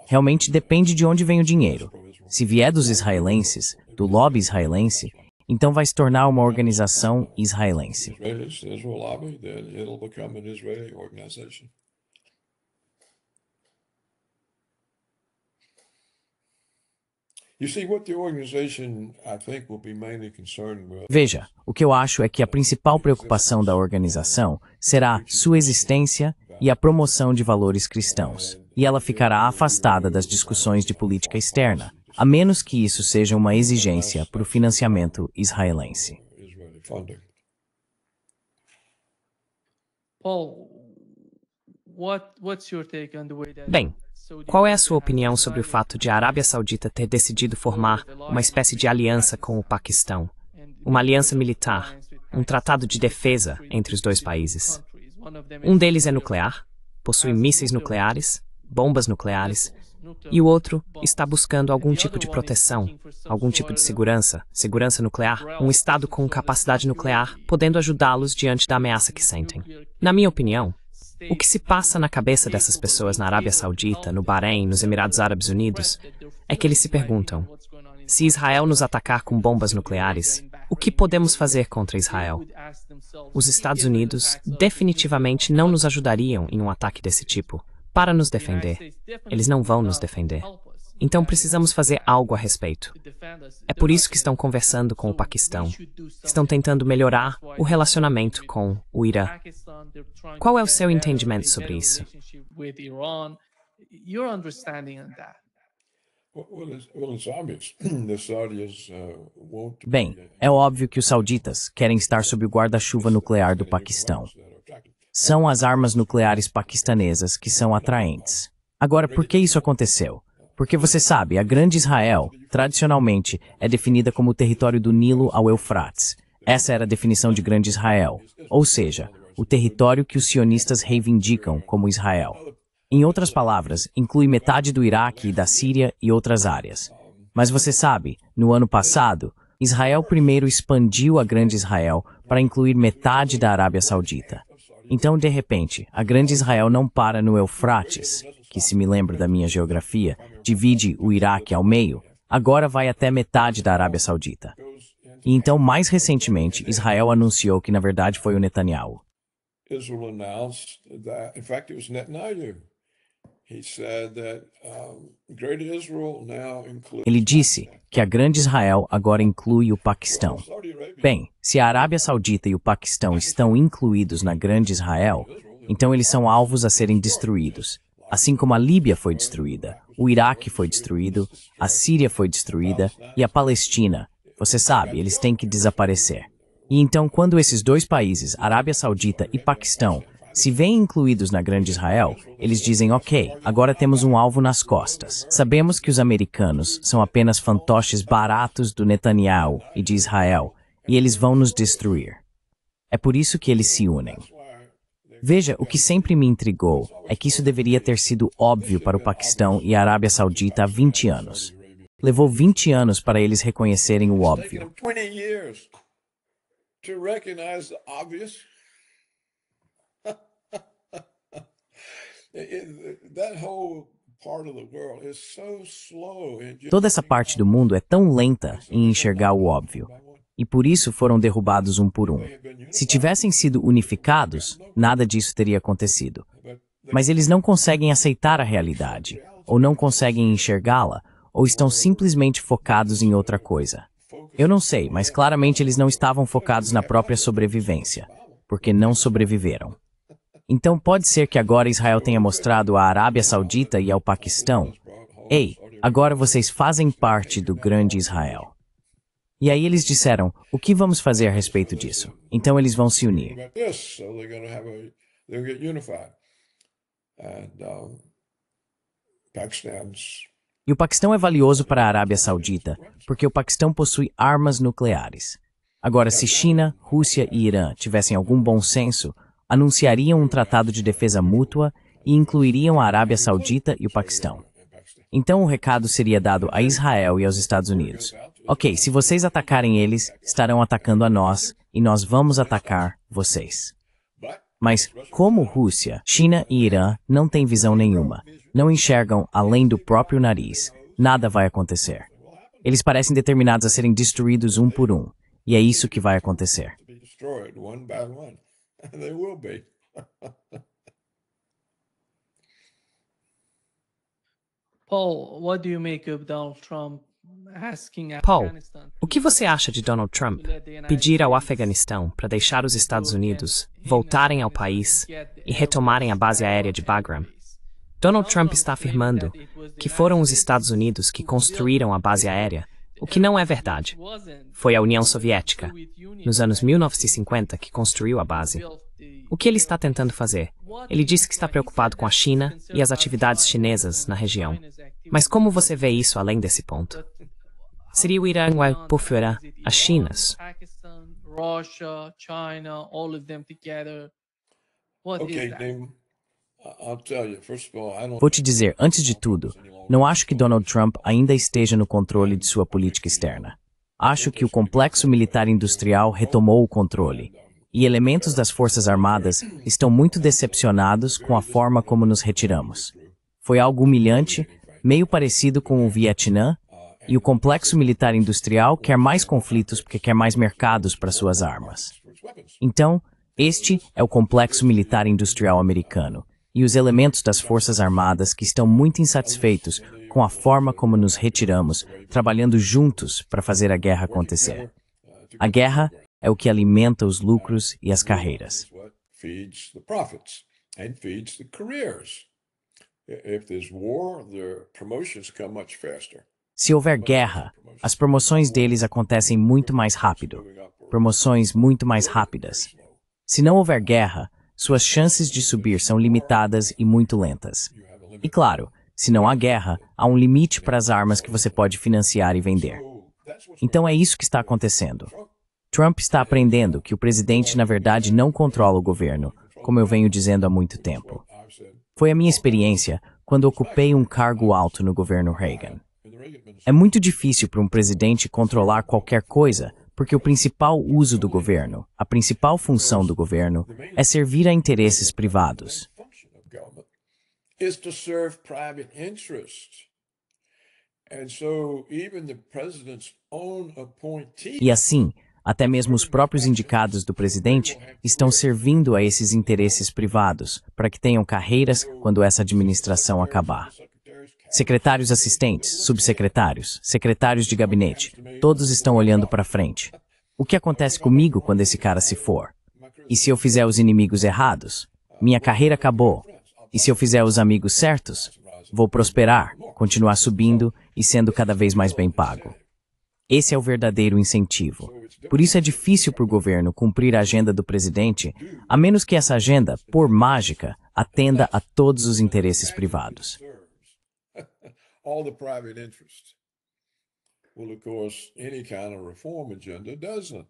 Realmente depende de onde vem o dinheiro. Se vier dos israelenses, do lobby israelense, então vai se tornar uma organização israelense. Veja, o que eu acho é que a principal preocupação da organização será sua existência e a promoção de valores cristãos, e ela ficará afastada das discussões de política externa, a menos que isso seja uma exigência para o financiamento israelense. Bem, qual é a sua opinião sobre o fato de a Arábia Saudita ter decidido formar uma espécie de aliança com o Paquistão? Uma aliança militar, um tratado de defesa entre os dois países. Um deles é nuclear, possui mísseis nucleares, bombas nucleares, e o outro está buscando algum tipo de proteção, algum tipo de segurança nuclear, um Estado com capacidade nuclear, podendo ajudá-los diante da ameaça que sentem. Na minha opinião, o que se passa na cabeça dessas pessoas na Arábia Saudita, no Bahrein, nos Emirados Árabes Unidos, é que eles se perguntam: se Israel nos atacar com bombas nucleares, o que podemos fazer contra Israel? Os Estados Unidos definitivamente não nos ajudariam em um ataque desse tipo, para nos defender. Eles não vão nos defender. Então precisamos fazer algo a respeito. É por isso que estão conversando com o Paquistão. Estão tentando melhorar o relacionamento com o Irã. Qual é o seu entendimento sobre isso? Bem, é óbvio que os sauditas querem estar sob o guarda-chuva nuclear do Paquistão. São as armas nucleares paquistanesas que são atraentes. Agora, por que isso aconteceu? Porque você sabe, a Grande Israel, tradicionalmente, é definida como o território do Nilo ao Eufrates. Essa era a definição de Grande Israel, ou seja, o território que os sionistas reivindicam como Israel. Em outras palavras, inclui metade do Iraque e da Síria e outras áreas. Mas você sabe, no ano passado, Israel primeiro expandiu a Grande Israel para incluir metade da Arábia Saudita. Então, de repente, a Grande Israel não para no Eufrates, que, se me lembro da minha geografia, divide o Iraque ao meio, agora vai até metade da Arábia Saudita. E então, mais recentemente, Israel anunciou que, na verdade, foi o Netanyahu. Israel announced that, in fact, it was Netanyahu. He said that Great Israel now includes. Ele disse que a Grande Israel agora inclui o Paquistão. Bem, se a Arábia Saudita e o Paquistão estão incluídos na Grande Israel, então eles são alvos a serem destruídos. Assim como a Líbia foi destruída, o Iraque foi destruído, a Síria foi destruída e a Palestina. Você sabe, eles têm que desaparecer. E então, quando esses dois países, Arábia Saudita e Paquistão, se veem incluídos na Grande Israel, eles dizem, ok, agora temos um alvo nas costas. Sabemos que os americanos são apenas fantoches baratos do Netanyahu e de Israel, e eles vão nos destruir. É por isso que eles se unem. Veja, o que sempre me intrigou é que isso deveria ter sido óbvio para o Paquistão e a Arábia Saudita há 20 anos. Levou 20 anos para eles reconhecerem o óbvio. Toda essa parte do mundo é tão lenta em enxergar o óbvio, e por isso foram derrubados um por um. Se tivessem sido unificados, nada disso teria acontecido. Mas eles não conseguem aceitar a realidade, ou não conseguem enxergá-la, ou estão simplesmente focados em outra coisa. Eu não sei, mas claramente eles não estavam focados na própria sobrevivência, porque não sobreviveram. Então pode ser que agora Israel tenha mostrado à Arábia Saudita e ao Paquistão, ei, agora vocês fazem parte do Grande Israel. E aí eles disseram, o que vamos fazer a respeito disso? Então eles vão se unir. E o Paquistão é valioso para a Arábia Saudita, porque o Paquistão possui armas nucleares. Agora, se China, Rússia e Irã tivessem algum bom senso, anunciariam um tratado de defesa mútua e incluiriam a Arábia Saudita e o Paquistão. Então o recado seria dado a Israel e aos Estados Unidos. Ok, se vocês atacarem eles, estarão atacando a nós, e nós vamos atacar vocês. Mas, como Rússia, China e Irã não têm visão nenhuma, não enxergam além do próprio nariz, nada vai acontecer. Eles parecem determinados a serem destruídos um por um, e é isso que vai acontecer. Paul, what do you make of Donald Trump asking Paul, Afghanistan o que você acha de Donald Trump pedir ao Afeganistão para deixar os Estados Unidos voltarem ao país e retomarem a base aérea de Bagram? Donald Trump está afirmando que foram os Estados Unidos que construíram a base aérea, o que não é verdade. Foi a União Soviética, nos anos 1950, que construiu a base. O que ele está tentando fazer? Ele disse que está preocupado com a China e as atividades chinesas na região. Mas como você vê isso além desse ponto? Seria o Irã por fora as Chinas? Vou te dizer, antes de tudo, não acho que Donald Trump ainda esteja no controle de sua política externa. Acho que o complexo militar industrial retomou o controle, e elementos das Forças Armadas estão muito decepcionados com a forma como nos retiramos. Foi algo humilhante, meio parecido com o Vietnã, e o complexo militar industrial quer mais conflitos porque quer mais mercados para suas armas. Então, este é o complexo militar industrial americano, e os elementos das Forças Armadas que estão muito insatisfeitos com a forma como nos retiramos, trabalhando juntos para fazer a guerra acontecer. A guerra é o que alimenta os lucros e as carreiras. Se houver guerra, as promoções deles acontecem muito mais rápido. Promoções muito mais rápidas. Se não houver guerra, suas chances de subir são limitadas e muito lentas. E claro, Se não há guerra, há um limite para as armas que você pode financiar e vender. Então é isso que está acontecendo. Trump está aprendendo que o presidente, na verdade, não controla o governo, como eu venho dizendo há muito tempo. Foi a minha experiência quando ocupei um cargo alto no governo Reagan. É muito difícil para um presidente controlar qualquer coisa, porque o principal uso do governo, a principal função do governo, é servir a interesses privados. E assim, até mesmo os próprios indicados do presidente estão servindo a esses interesses privados, para que tenham carreiras quando essa administração acabar. Secretários assistentes, subsecretários, secretários de gabinete, todos estão olhando para frente. O que acontece comigo quando esse cara se for? E se eu fizer os inimigos errados? Minha carreira acabou. E se eu fizer os amigos certos? Vou prosperar, continuar subindo e sendo cada vez mais bem pago. Esse é o verdadeiro incentivo. Por isso é difícil para o governo cumprir a agenda do presidente, a menos que essa agenda, por mágica, atenda a todos os interesses privados. All the private interests. Well, of course, any kind of reform agenda doesn't.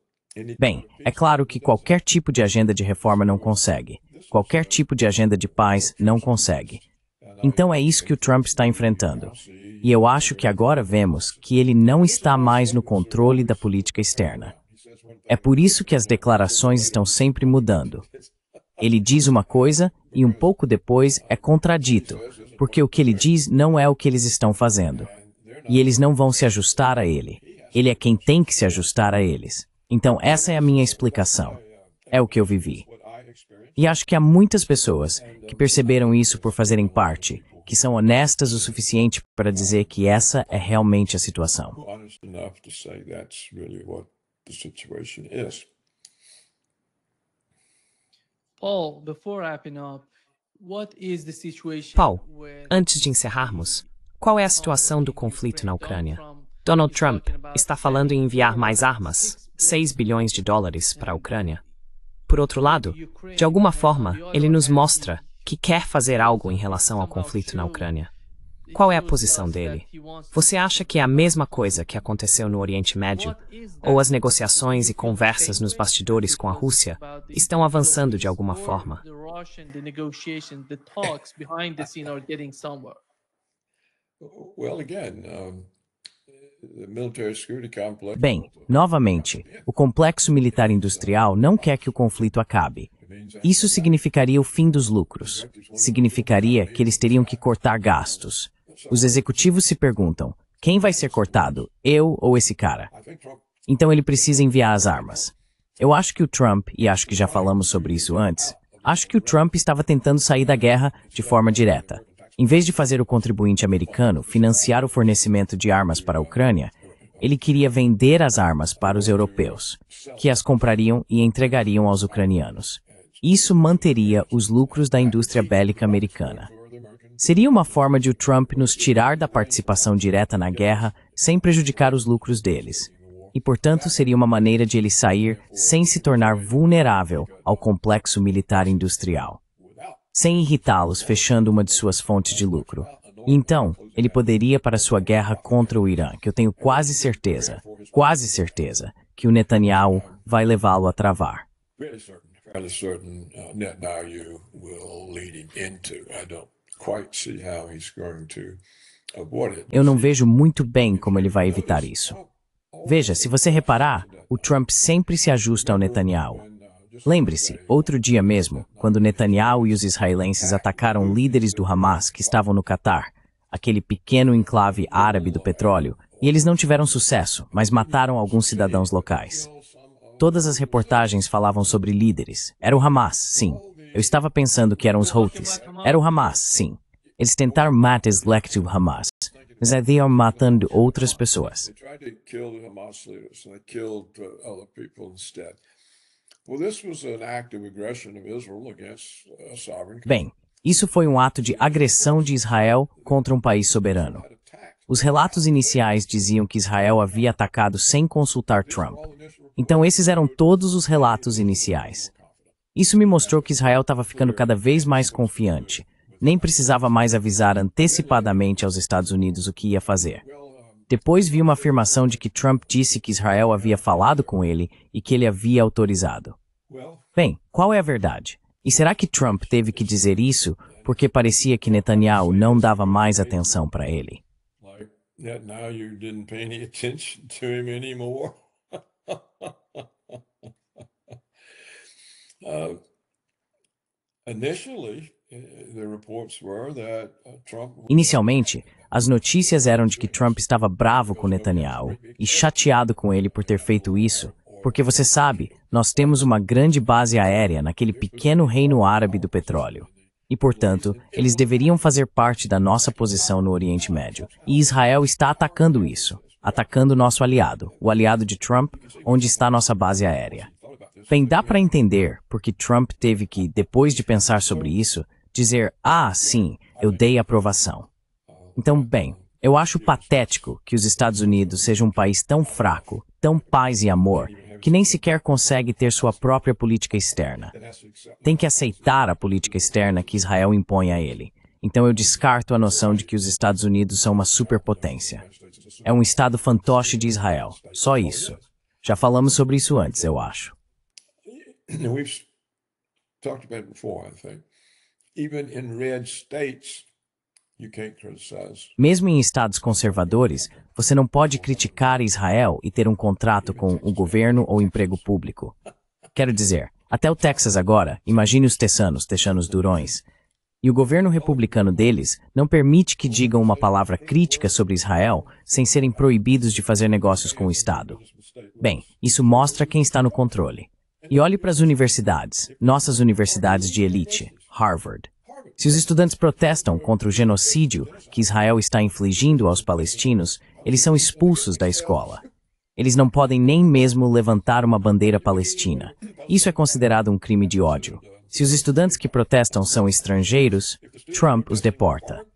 Bem, é claro que qualquer tipo de agenda de reforma não consegue. Qualquer tipo de agenda de paz não consegue. Então é isso que o Trump está enfrentando. E eu acho que agora vemos que ele não está mais no controle da política externa. É por isso que as declarações estão sempre mudando. Ele diz uma coisa e um pouco depois é contradito, porque o que ele diz não é o que eles estão fazendo. E eles não vão se ajustar a ele. Ele é quem tem que se ajustar a eles. Então essa é a minha explicação. É o que eu vivi. E acho que há muitas pessoas que perceberam isso por fazerem parte, que são honestas o suficiente para dizer que essa é realmente a situação. Paul, antes de encerrarmos, qual é a situação do conflito na Ucrânia? Donald Trump está falando em enviar mais armas, 6 bilhões de dólares para a Ucrânia. Por outro lado, de alguma forma, ele nos mostra que quer fazer algo em relação ao conflito na Ucrânia. Qual é a posição dele? Você acha que é a mesma coisa que aconteceu no Oriente Médio? Ou as negociações e conversas nos bastidores com a Rússia estão avançando de alguma forma? Bem, novamente, o complexo militar industrial não quer que o conflito acabe. Isso significaria o fim dos lucros. Significaria que eles teriam que cortar gastos. Os executivos se perguntam, quem vai ser cortado, eu ou esse cara? Então ele precisa enviar as armas. Eu acho que o Trump, e acho que já falamos sobre isso antes, acho que o Trump estava tentando sair da guerra de forma direta. Em vez de fazer o contribuinte americano financiar o fornecimento de armas para a Ucrânia, ele queria vender as armas para os europeus, que as comprariam e entregariam aos ucranianos. Isso manteria os lucros da indústria bélica americana. Seria uma forma de o Trump nos tirar da participação direta na guerra sem prejudicar os lucros deles. E, portanto, seria uma maneira de ele sair sem se tornar vulnerável ao complexo militar industrial, sem irritá-los fechando uma de suas fontes de lucro. E então, ele poderia ir para sua guerra contra o Irã, que eu tenho quase certeza, que o Netanyahu vai levá-lo a travar. Eu não vejo muito bem como ele vai evitar isso. Veja, se você reparar, o Trump sempre se ajusta ao Netanyahu. Lembre-se, outro dia mesmo, quando Netanyahu e os israelenses atacaram líderes do Hamas que estavam no Catar, aquele pequeno enclave árabe do petróleo, e eles não tiveram sucesso, mas mataram alguns cidadãos locais. Todas as reportagens falavam sobre líderes. Era o Hamas, sim. Eu estava pensando que eram os Houthis. Era o Hamas, sim. Eles tentaram matar o Hamas, mas iam matando outras pessoas. Bem, isso foi um ato de agressão de Israel contra um país soberano. Os relatos iniciais diziam que Israel havia atacado sem consultar Trump. Então esses eram todos os relatos iniciais. Isso me mostrou que Israel estava ficando cada vez mais confiante. Nem precisava mais avisar antecipadamente aos Estados Unidos o que ia fazer. Depois vi uma afirmação de que Trump disse que Israel havia falado com ele e que ele havia autorizado. Bem, qual é a verdade? E será que Trump teve que dizer isso porque parecia que Netanyahu não dava mais atenção para ele? Now you didn't pay any attention to him anymore. Initially, the reports were that Trump. Inicialmente, as notícias eram de que Trump estava bravo com Netanyahu e chateado com ele por ter feito isso, porque você sabe, nós temos uma grande base aérea naquele pequeno reino árabe do petróleo. E, portanto, eles deveriam fazer parte da nossa posição no Oriente Médio. E Israel está atacando isso, atacando nosso aliado, o aliado de Trump, onde está nossa base aérea. Bem, dá para entender porque Trump teve que, depois de pensar sobre isso, dizer, sim, eu dei aprovação. Então, bem, eu acho patético que os Estados Unidos seja um país tão fraco, tão paz e amor, que nem sequer consegue ter sua própria política externa. Tem que aceitar a política externa que Israel impõe a ele. Então eu descarto a noção de que os Estados Unidos são uma superpotência. É um estado fantoche de Israel. Só isso. Já falamos sobre isso antes, eu acho. We've talked about it before, I think. Even in red states, you can't criticize. Mesmo em estados conservadores, você não pode criticar Israel e ter um contrato com o governo ou emprego público. Quero dizer, até o Texas agora, imagine os texanos durões. E o governo republicano deles não permite que digam uma palavra crítica sobre Israel sem serem proibidos de fazer negócios com o Estado. Bem, isso mostra quem está no controle. E olhe para as universidades, nossas universidades de elite, Harvard. Se os estudantes protestam contra o genocídio que Israel está infligindo aos palestinos, eles são expulsos da escola. Eles não podem nem mesmo levantar uma bandeira palestina. Isso é considerado um crime de ódio. Se os estudantes que protestam são estrangeiros, Trump os deporta.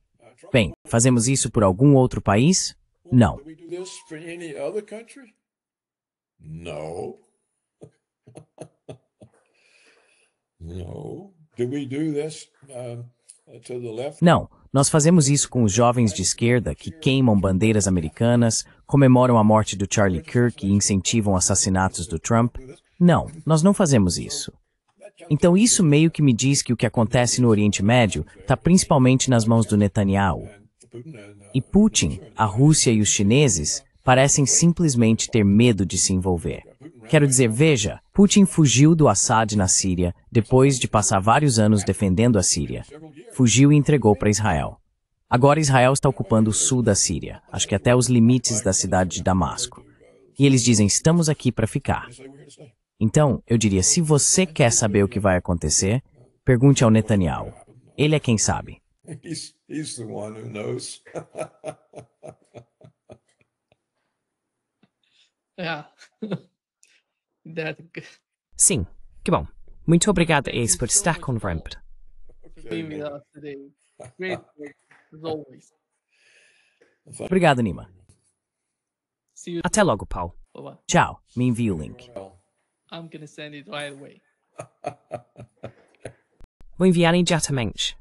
Bem, fazemos isso por algum outro país? Não. Não, nós fazemos isso com os jovens de esquerda que queimam bandeiras americanas, comemoram a morte do Charlie Kirk e incentivam assassinatos do Trump. Não, nós não fazemos isso. Então isso meio que me diz que o que acontece no Oriente Médio está principalmente nas mãos do Netanyahu. E Putin, a Rússia e os chineses parecem simplesmente ter medo de se envolver. Quero dizer, veja, Putin fugiu do Assad na Síria depois de passar vários anos defendendo a Síria. Fugiu e entregou para Israel. Agora Israel está ocupando o sul da Síria, acho que até os limites da cidade de Damasco. E eles dizem, estamos aqui para ficar. Então, eu diria, se você quer saber o que vai acontecer, pergunte ao Netanyahu. Ele é quem sabe. He's the one who knows. Yeah. Sim, que bom. Muito obrigado, Ace, por estar com Ramp. Being with us today. Great work, as always. Obrigado, Nima. See you. Até logo, Paul. Bye-bye. Tchau, me envie o link. I'm gonna send it right away. Vou enviar imediatamente.